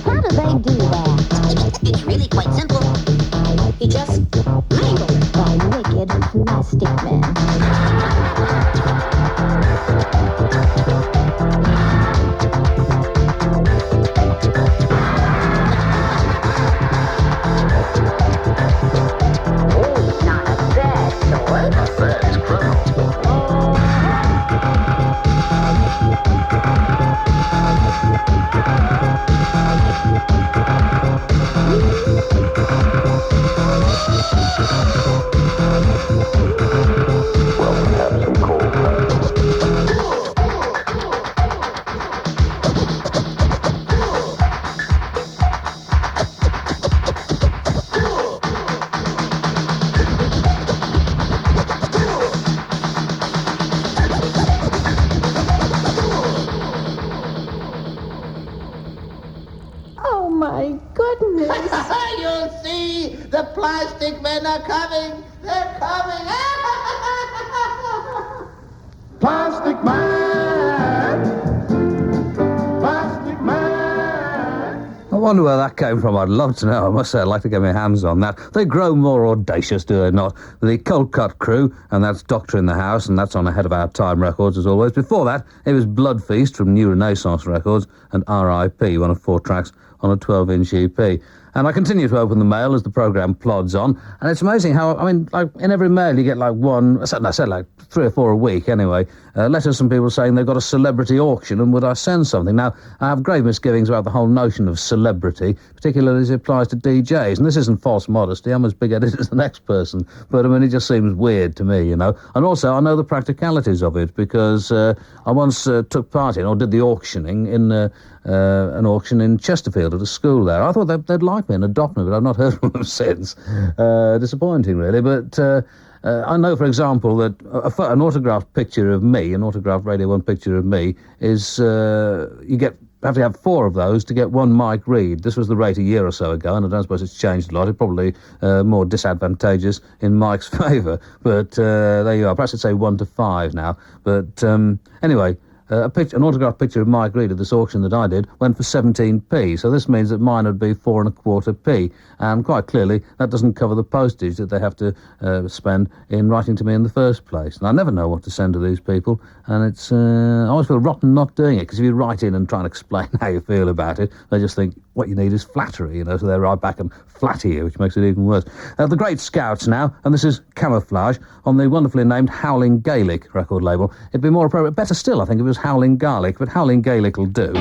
How do they do that? It's really quite simple. He just mangled it. That wicked plastic man. Not a bad sort. Not bad, he's criminal. Well, perhaps some cold Oh, my goodness. You'll see, the plastic men are coming. They're coming. Plastic Man. Plastic Man. I wonder where that came from. I'd love to know. I must say, I'd like to get my hands on that. They grow more audacious, do they not? The Cold Cut Crew, and that's Doctor in the House, and that's on Ahead of Our Time Records, as always. Before that, it was Blood Feast from New Renaissance Records, and R.I.P., one of 4 tracks on a 12-inch EP. And I continue to open the mail as the programme plods on, and it's amazing how, I mean, like, in every mail you get like one, I said like 3 or 4 a week anyway, letters from people saying they've got a celebrity auction and would I send something. Now, I have grave misgivings about the whole notion of celebrity, particularly as it applies to DJs, and this isn't false modesty, I'm as big-headed as the next person, but I mean, it just seems weird to me, you know. And also, I know the practicalities of it, because I once took part in, or did the auctioning, in an auction in Chesterfield at a school there. I thought they'd like like me and adopt me, but I've not heard from them since. Disappointing, really. But I know, for example, that an autographed picture of me, an autographed Radio 1 picture of me, is have to have 4 of those to get 1 Mike Reed. This was the rate a year or so ago, and I don't suppose it's changed a lot. It's probably more disadvantageous in Mike's favour. But there you are. Perhaps I'd say 1 to 5 now. But anyway, an autographed picture of Mike Reed at this auction that I did went for 17p. So this means that mine would be 4.25p. And quite clearly, that doesn't cover the postage that they have to spend in writing to me in the first place. And I never know what to send to these people. And it's I always feel rotten not doing it, because if you write in and try and explain how you feel about it, they just think what you need is flattery, you know, so they write back and flatter you, which makes it even worse. The Great Scouts now, and this is Camouflage on the wonderfully named Howling Gaelic record label. It'd be more appropriate, better still, I think, if it was Howling Garlic, but Howling Gaelic will do.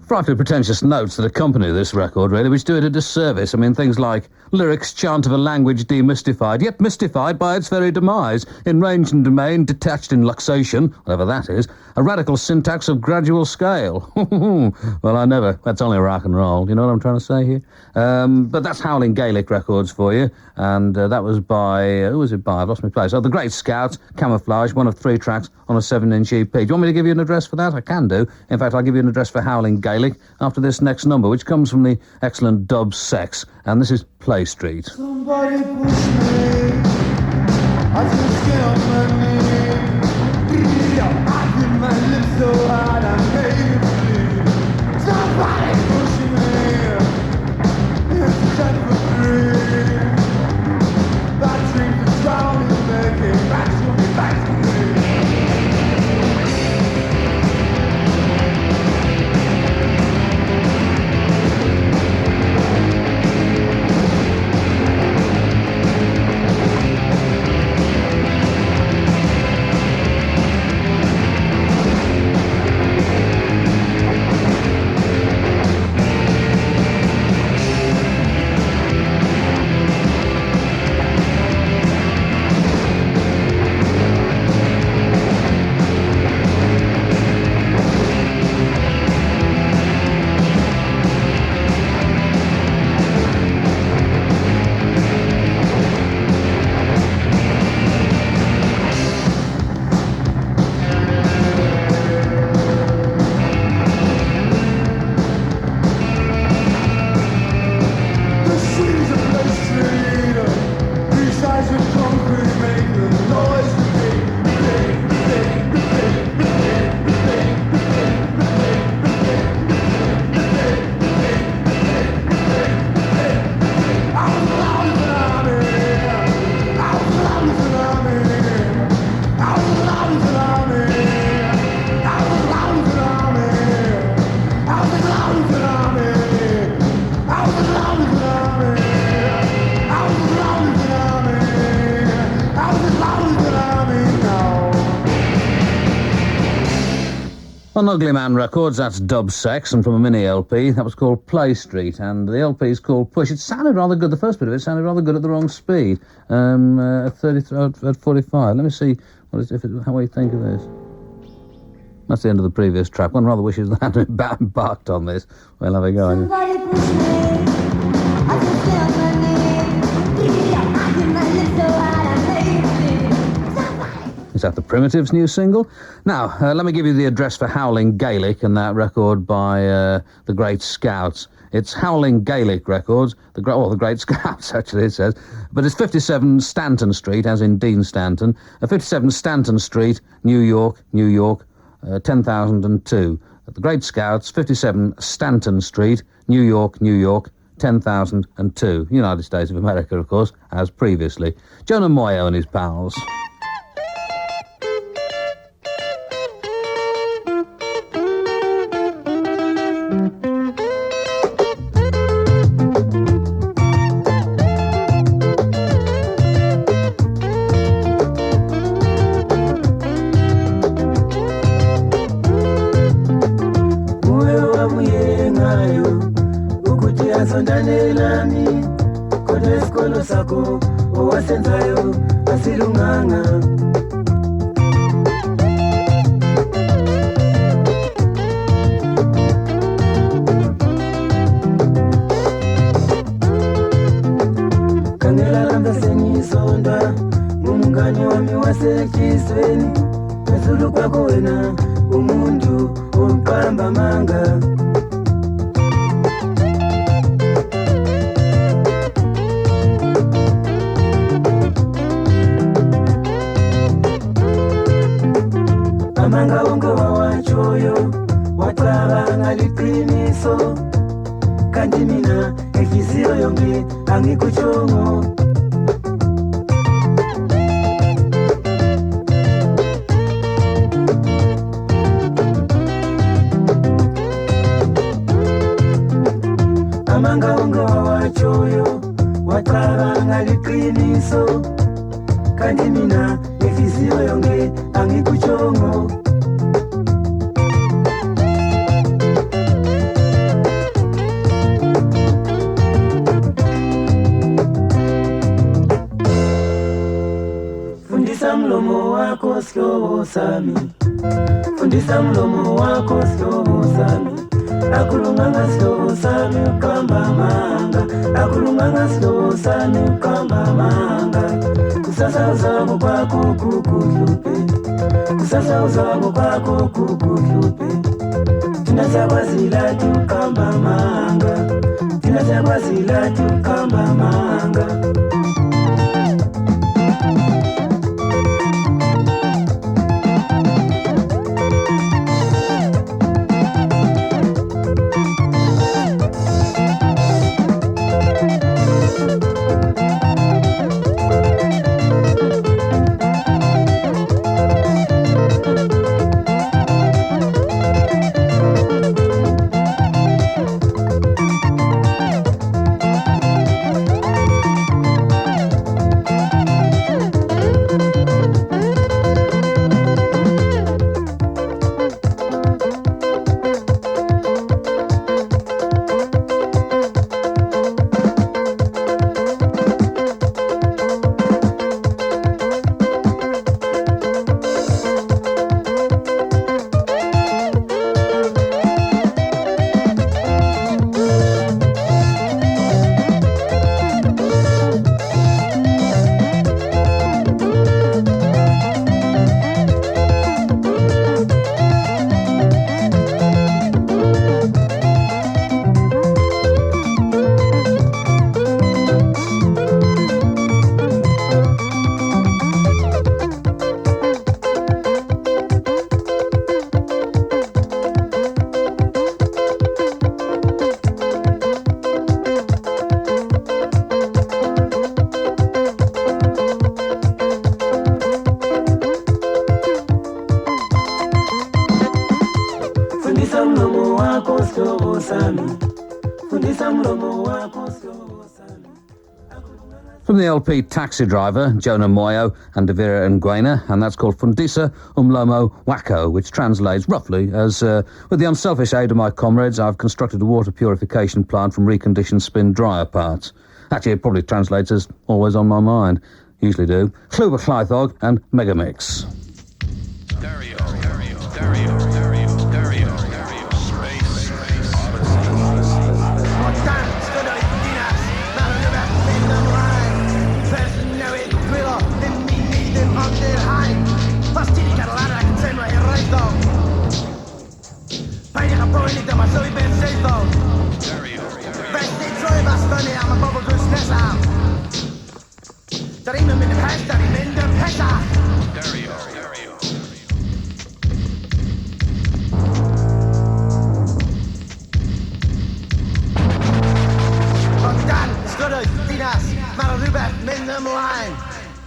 Frightfully pretentious notes that accompany this record, really, which do it a disservice. I mean, things like lyrics chant of a language demystified, yet mystified by its very demise, in range and domain, detached in luxation, whatever that is, a radical syntax of gradual scale. Well, I never. That's only rock and roll. You know what I'm trying to say here? But that's Howling Gaelic Records for you, and that was by, who was it by? I've lost my place. Oh, The Great Scouts, Camouflage, one of 3 tracks on a 7-inch EP. Do you want me to give you an address for that? I can do. In fact, I'll give you an address for Howling Gaelic after this next number, which comes from the excellent Dub Sex, and this is Play Street. Somebody push me, I just get on my knees. I hit my lips so hard I made it bleed. Somebody push me, it's just for free. That drink is drowning, making back to me, back to me. Ugly Man Records, that's Dub Sex, and from a mini LP, that was called Play Street, and the LP is called Push. It sounded rather good, the first bit of it sounded rather good at the wrong speed, at 45. Let me see how we think of this. That's the end of the previous track. One rather wishes they hadn't embarked on this. We'll have a go. Somebody push me. I can feel my knee. I feel my lips so hard I make it bleed. Is that the Primitives' new single? Now, let me give you the address for Howling Gaelic and that record by the Great Scouts. It's Howling Gaelic Records, the Great Scouts, actually, it says. But it's 57 Stanton Street, as in Dean Stanton. 57 Stanton Street, New York, 10,002. The Great Scouts, 57 Stanton Street, New York, 10,002. United States of America, of course, as previously. Jonah Moyo and his pals. Sondanelani kodwa isikolo sakho owasenzayo asilunganga Kangela lambe senyisonda ngumngane wami wasekisweni phezulu kwakho wena umuntu oqamba amanga Amanga wonke wawatshoyo wacabanga liqiniso kanti mina enhliziyo yonke angikutshongo Amanga wonke wawatshoyo wacabanga liqiniso kanti mina enhliziyo yonke angikutshongo Fundisa mlomo wako sihlobo sami Fundisa mlomo wako sihlobo sami Akulunganga sihlobo sami ukamba amanga Akulunganga sihlobo sami ukamba amanga Kusasa uzangu kwako kukuhlupe Kusasa uzangu kwako kukuhlupe Tinasyakwazila tukamba amanga Tinasyakwazila tukamba amanga From the LP Taxi Driver, Jonah Moyo and Devira Nguena, and that's called Fundisa Umlomo Wako, which translates roughly as, with the unselfish aid of my comrades, I've constructed a water purification plant from reconditioned spin dryer parts. Actually, it probably translates as always on my mind. Usually do. Llwybr Llaethog and Megamix.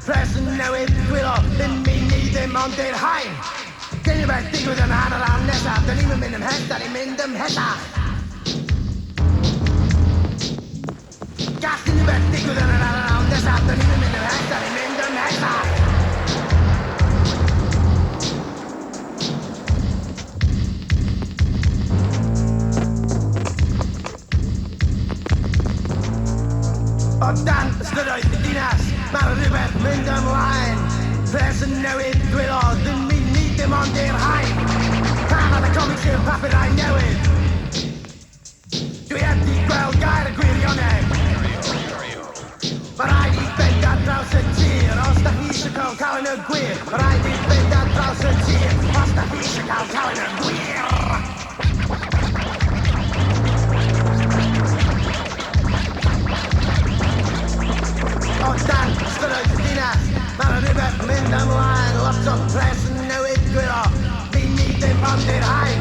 Pressen newid gwilo, ddim mi ni ddim ond i'r hain. Gen i beth digwydd yn hanner awr nesaf, dyn ni'n mynd ymhell, da ni'n mynd ymhellach. Gall i beth digwydd yn hanner awr nesaf, dyn ni'n mynd ymhell, da ni'n mynd ymhellach. O dan ystrydoedd y dinas, mae rhywbeth mynd ymlaen. Pres yn newid dwylo, ddim mi ni dim ond i'r hain. Pan oedd y comics i'r papurau newydd. Dwi heb di gweld gair y gwirionedd. Mae rhaid i fynd ar draws y tir, os da chi eisiau cael cael yn y gwir. Mae rhaid i fynd ar draws y tir, os da chi eisiau cael cael yn y gwir. O dan ystrydoedd y dinas, mae rhywbeth mynd ymlaen. Lot o pres yn newid gwiro, fi ni ddim ond i'r hain.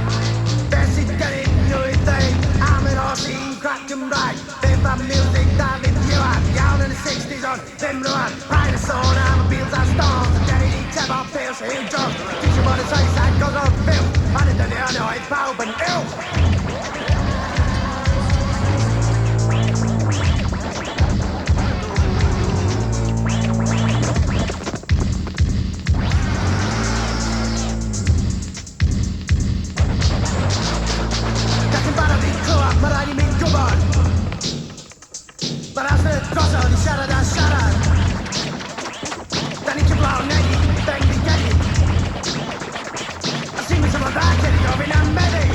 Beth sydd gennym nhw i ddeud am yr holl un crac Gymraeg? Beth am music David Iwan, iawn yn y 60s ond ddim rwan. Pa'n y sôn am y Beatles a Stones, yn gen i ni tefo Pils a Hugh Jones. Tisio bod yn Saesneg gosod ffil, ond yn dynnu yno oedd pawb yn uwch. Mae rhaid i mi gwybod. Mae'r asfyd gosod i siarad a siarad. Da ni'n cyflawn negi, bendigedig. A sy'n mynd symud dda ceri ofyn am meddu.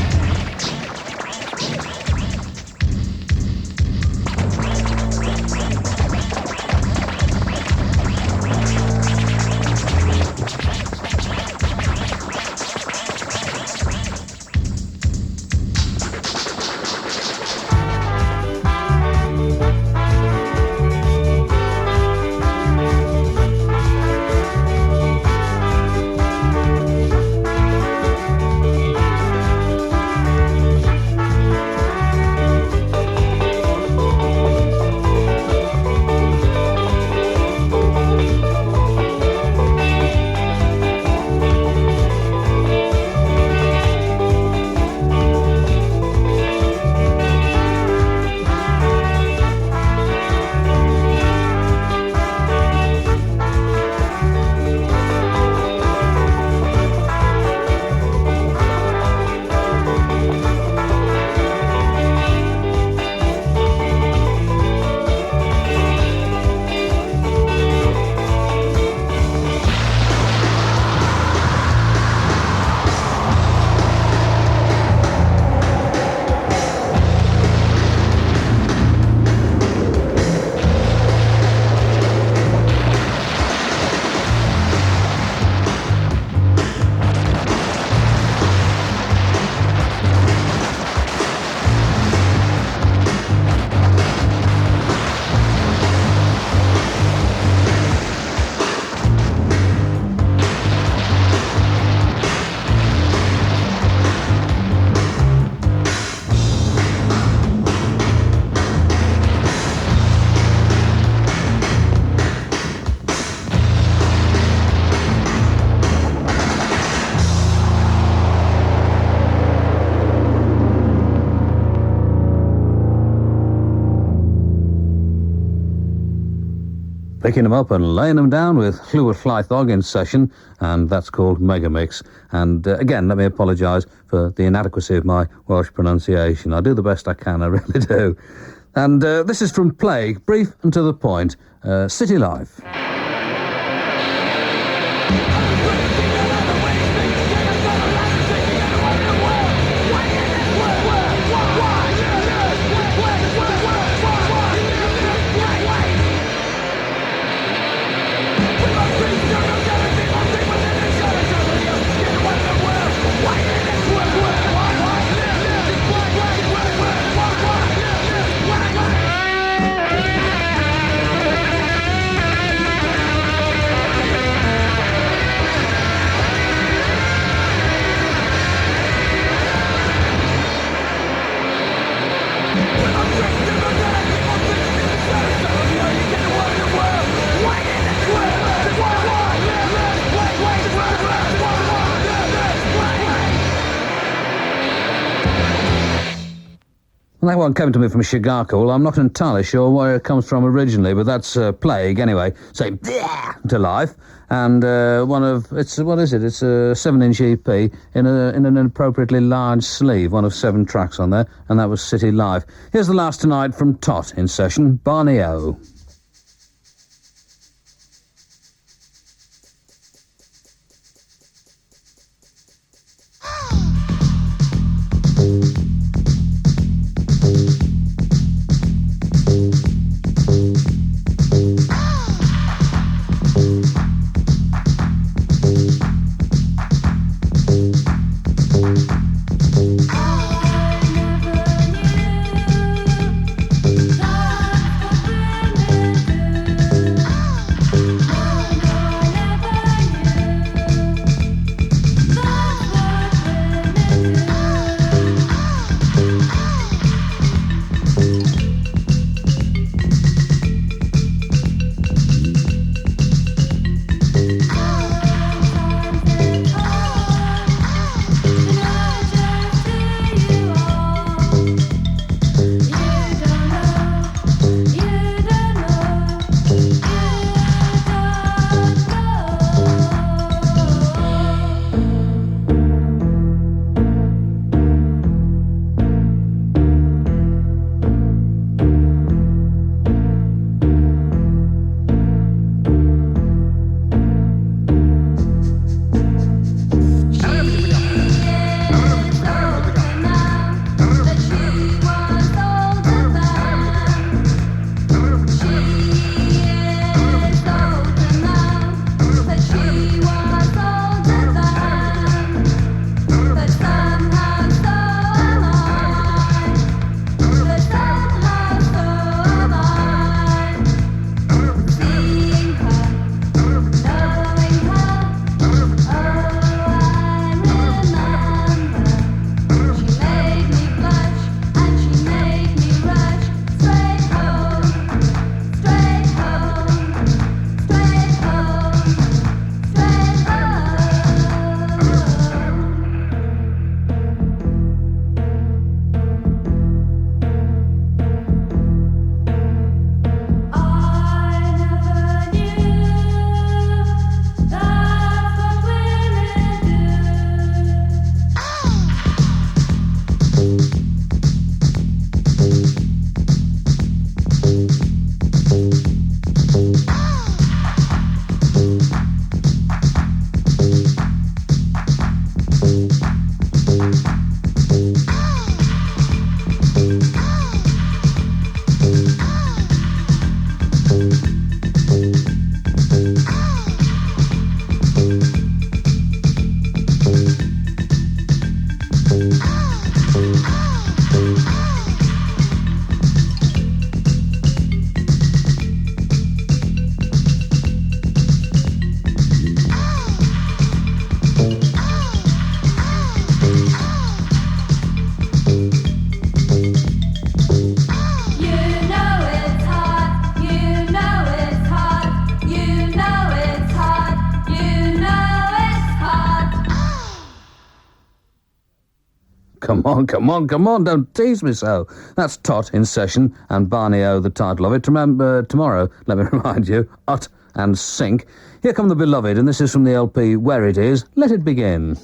picking them up and laying them down with Llwybr Llaethog in session, and that's called Mega Mix. And again, let me apologise for the inadequacy of my Welsh pronunciation. I do the best I can, I really do. And this is from Plague, brief and to the point, City Life. That one came to me from Chicago. Well, I'm not entirely sure where it comes from originally, but that's Plague anyway. Saying to life, and it's a 7-inch EP in an appropriately large sleeve, one of 7 tracks on there, and that was City Life. Here's the last tonight from Tot in session, Barney O. come on, don't tease me so. That's Tot in session, and Barney O, the title of it. Remember, tomorrow, let me remind you, Ut and Sink. Here come the Beloved, and this is from the LP Where It Is. Let it begin.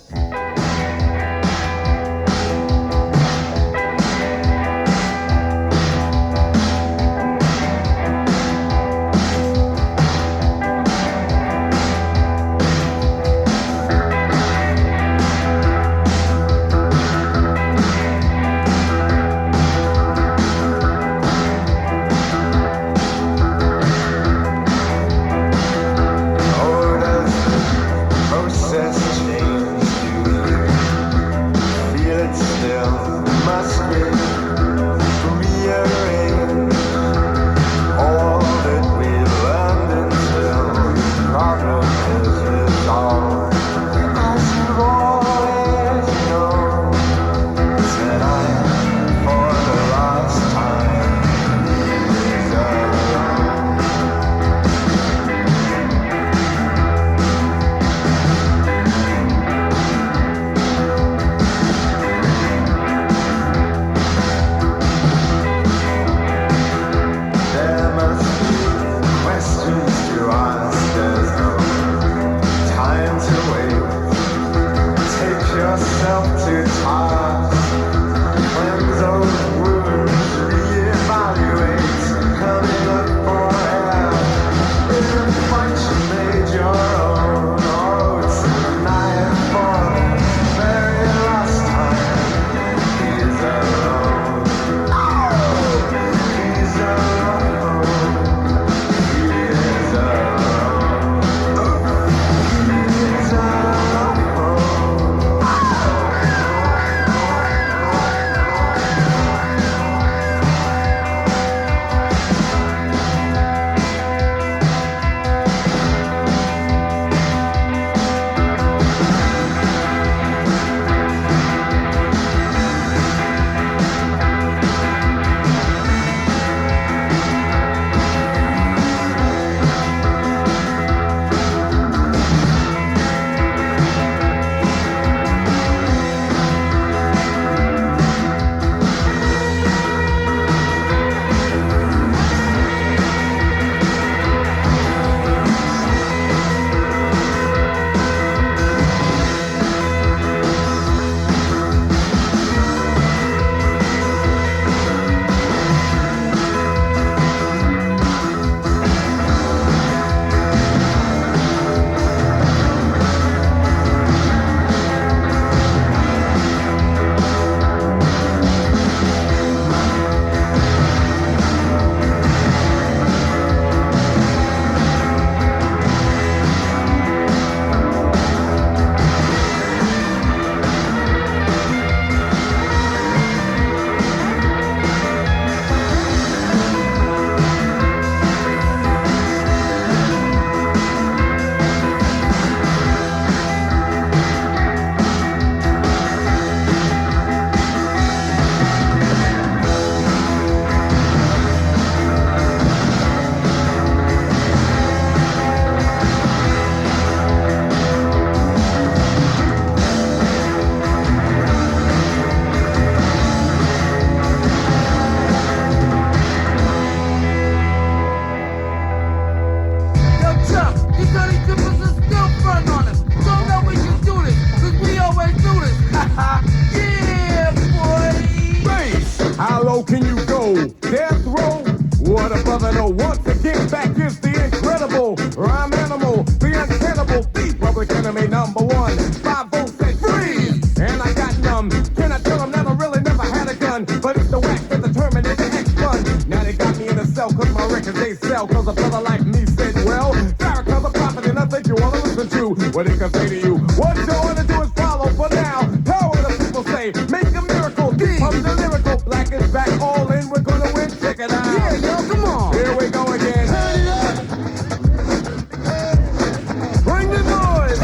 Can you go? Death row? What a brother, no. Once again, back is the incredible rhyme animal, the uncannibal thief, public enemy number one. 5 volts said freeze, and I got numb. Can I tell them that I really never had a gun? But it's the wax that the Terminator X gun. Now they got me in a cell, cause my records they sell. Cause a brother like me said, well, Farrakhan's a prophet, and I think you wanna listen to what he can say to you. What you wanna do is follow for now. Power the people say, make a miracle. From the lyrical, black is back, all in, we're gonna win, check it out. Yeah, yo, come on. Here we go again. Turn it up. Bring the noise.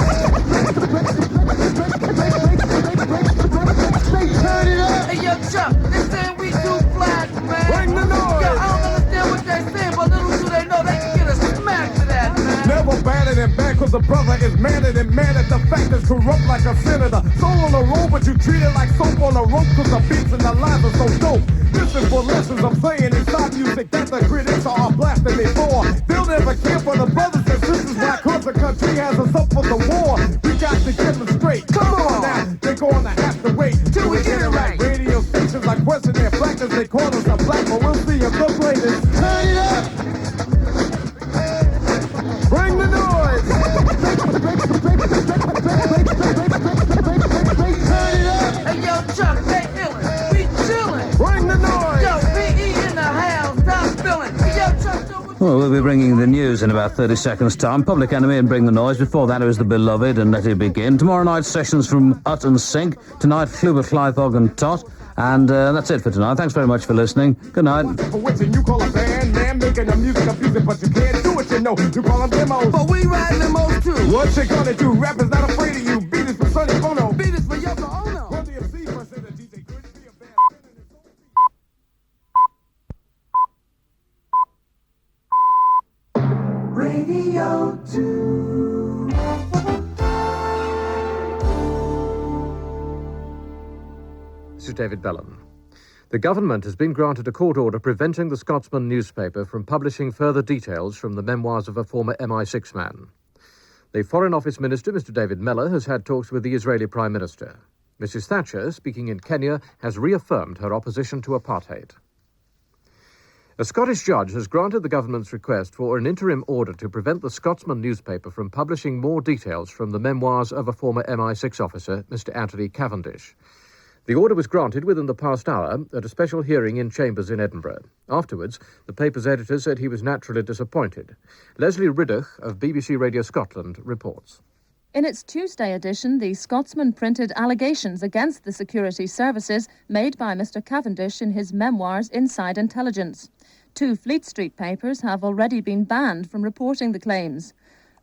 Turn it up. Hey, yo, Chuck, they saying we too flat, man. Bring the noise. Yo, I don't understand what they're saying, but little do they know they can get a smack for that, man. Never better than back, cause Cause the brother is madder than mad at the fact is corrupt like a senator. Soul on the road, but you treat it like soap on a rope. Cause the beats and the lines are so dope. Listen for lessons I'm saying inside music that the critics are blasting me for. They'll never care for the brothers and sisters. Why cause the country has us up for the war. We got to get them straight. Come on now, they're gonna have to wait till we get it right. Radio stations are questioning their blackness. They call us a black, but we'll see if the latest. Turn it up! Bring the noise! Turn it up! Hey, yo, Chuck, they illin'. We chillin'. Bring the noise! Yo, PE in the house, stop spillin'. Hey, yo, Chuck, Well, we'll be bringing the news in about 30 seconds' time. Public Enemy and Bring the Noise. Before that, it was The Beloved and Let It Begin. Tomorrow night, sessions from Ut and Sink. Tonight, Llwybr Llaethog and Tot. And that's it for tonight. Thanks very much for listening. Good night. For which you call a band, man, making the music abusing, but you can't do it, you know. You call them demos. but we ride limos too. What you gonna do? Rappers not afraid of you. Beat is for Sonny Bono. Beat is for Yoko Ono. Run the MC first and the DJ could be a band. Radio 2. This is David Bellon. The government has been granted a court order preventing the Scotsman newspaper from publishing further details from the memoirs of a former MI6 man. The Foreign Office Minister, Mr. David Mellor, has had talks with the Israeli Prime Minister. Mrs. Thatcher, speaking in Kenya, has reaffirmed her opposition to apartheid. A Scottish judge has granted the government's request for an interim order to prevent the Scotsman newspaper from publishing more details from the memoirs of a former MI6 officer, Mr. Anthony Cavendish. The order was granted within the past hour at a special hearing in Chambers in Edinburgh. Afterwards, the paper's editor said he was naturally disappointed. Leslie Riddoch of BBC Radio Scotland reports. In its Tuesday edition, the Scotsman printed allegations against the security services made by Mr. Cavendish in his memoirs Inside Intelligence. 2 Fleet Street papers have already been banned from reporting the claims.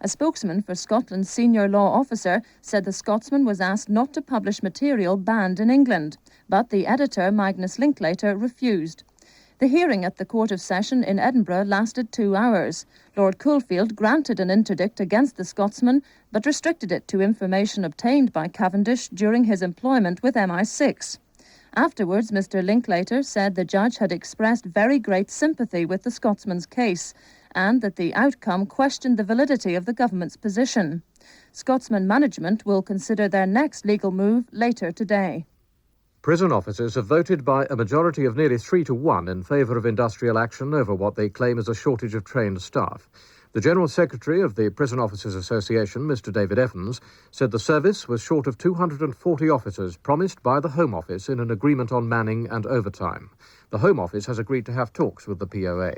A spokesman for Scotland's senior law officer said the Scotsman was asked not to publish material banned in England, but the editor, Magnus Linklater, refused. The hearing at the Court of Session in Edinburgh lasted 2 hours. Lord Coolfield granted an interdict against the Scotsman, but restricted it to information obtained by Cavendish during his employment with MI6. Afterwards, Mr. Linklater said the judge had expressed very great sympathy with the Scotsman's case, and that the outcome questioned the validity of the government's position. Scotsman management will consider their next legal move later today. Prison officers have voted by a majority of nearly 3-1 in favour of industrial action over what they claim is a shortage of trained staff. The General Secretary of the Prison Officers Association, Mr. David Evans, said the service was short of 240 officers promised by the Home Office in an agreement on manning and overtime. The Home Office has agreed to have talks with the POA.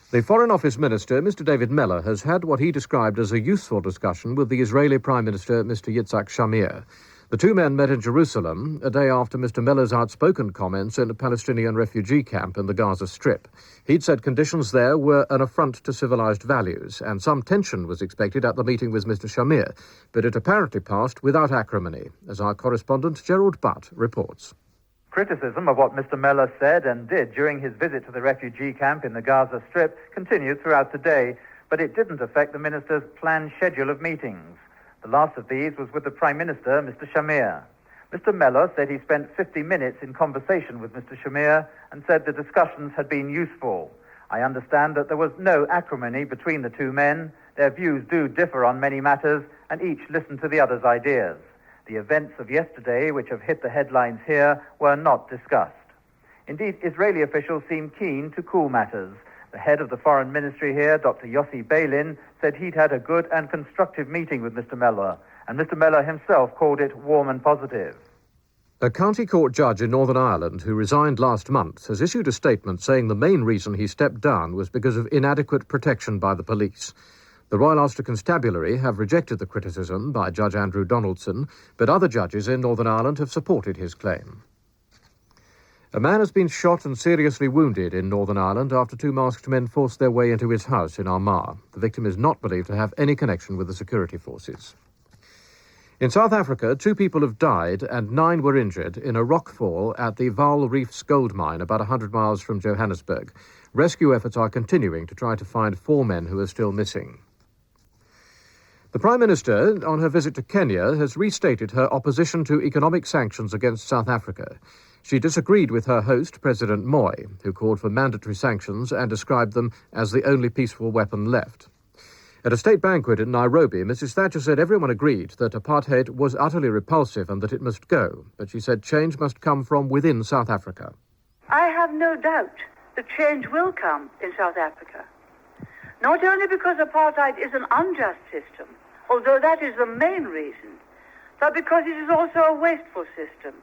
The Foreign Office Minister, Mr. David Mellor, has had what he described as a useful discussion with the Israeli Prime Minister, Mr. Yitzhak Shamir. The 2 men met in Jerusalem a day after Mr. Mellor's outspoken comments in a Palestinian refugee camp in the Gaza Strip. He'd said conditions there were an affront to civilized values, and some tension was expected at the meeting with Mr. Shamir, but it apparently passed without acrimony, as our correspondent Gerald Butt reports. Criticism of what Mr. Mellor said and did during his visit to the refugee camp in the Gaza Strip continued throughout the day, but it didn't affect the minister's planned schedule of meetings. The last of these was with the Prime Minister, Mr. Shamir. Mr. Mellor said he spent 50 minutes in conversation with Mr. Shamir and said the discussions had been useful. I understand that there was no acrimony between the 2 men. Their views do differ on many matters, and each listened to the other's ideas. The events of yesterday, which have hit the headlines here, were not discussed. Indeed, Israeli officials seem keen to cool matters. The head of the Foreign Ministry here, Dr. Yossi Beilin, said he'd had a good and constructive meeting with Mr. Mellor, and Mr. Mellor himself called it warm and positive. A county court judge in Northern Ireland, who resigned last month, has issued a statement saying the main reason he stepped down was because of inadequate protection by the police. The Royal Ulster Constabulary have rejected the criticism by Judge Andrew Donaldson, but other judges in Northern Ireland have supported his claim. A man has been shot and seriously wounded in Northern Ireland after 2 masked men forced their way into his house in Armagh. The victim is not believed to have any connection with the security forces. In South Africa, 2 people have died and 9 were injured in a rock fall at the Vaal Reefs gold mine about 100 miles from Johannesburg. Rescue efforts are continuing to try to find 4 men who are still missing. The Prime Minister, on her visit to Kenya, has restated her opposition to economic sanctions against South Africa. She disagreed with her host, President Moi, who called for mandatory sanctions and described them as the only peaceful weapon left. At a state banquet in Nairobi, Mrs. Thatcher said everyone agreed that apartheid was utterly repulsive and that it must go, but she said change must come from within South Africa. I have no doubt that change will come in South Africa. Not only because apartheid is an unjust system, although that is the main reason, but because it is also a wasteful system.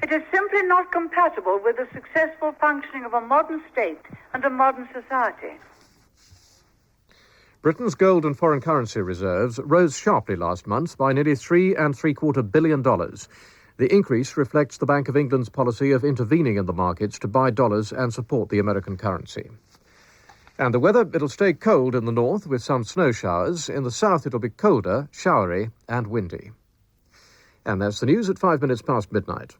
It is simply not compatible with the successful functioning of a modern state and a modern society. Britain's gold and foreign currency reserves rose sharply last month by nearly $3.75 billion. The increase reflects the Bank of England's policy of intervening in the markets to buy dollars and support the American currency. And the weather, it'll stay cold in the north with some snow showers. In the south, it'll be colder, showery and windy. And that's the news at 5 minutes past midnight.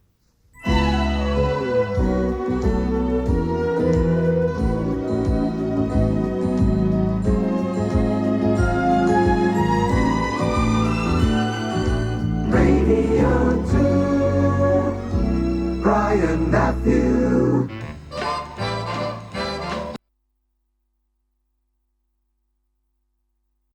Radio 2, Brian Matthew.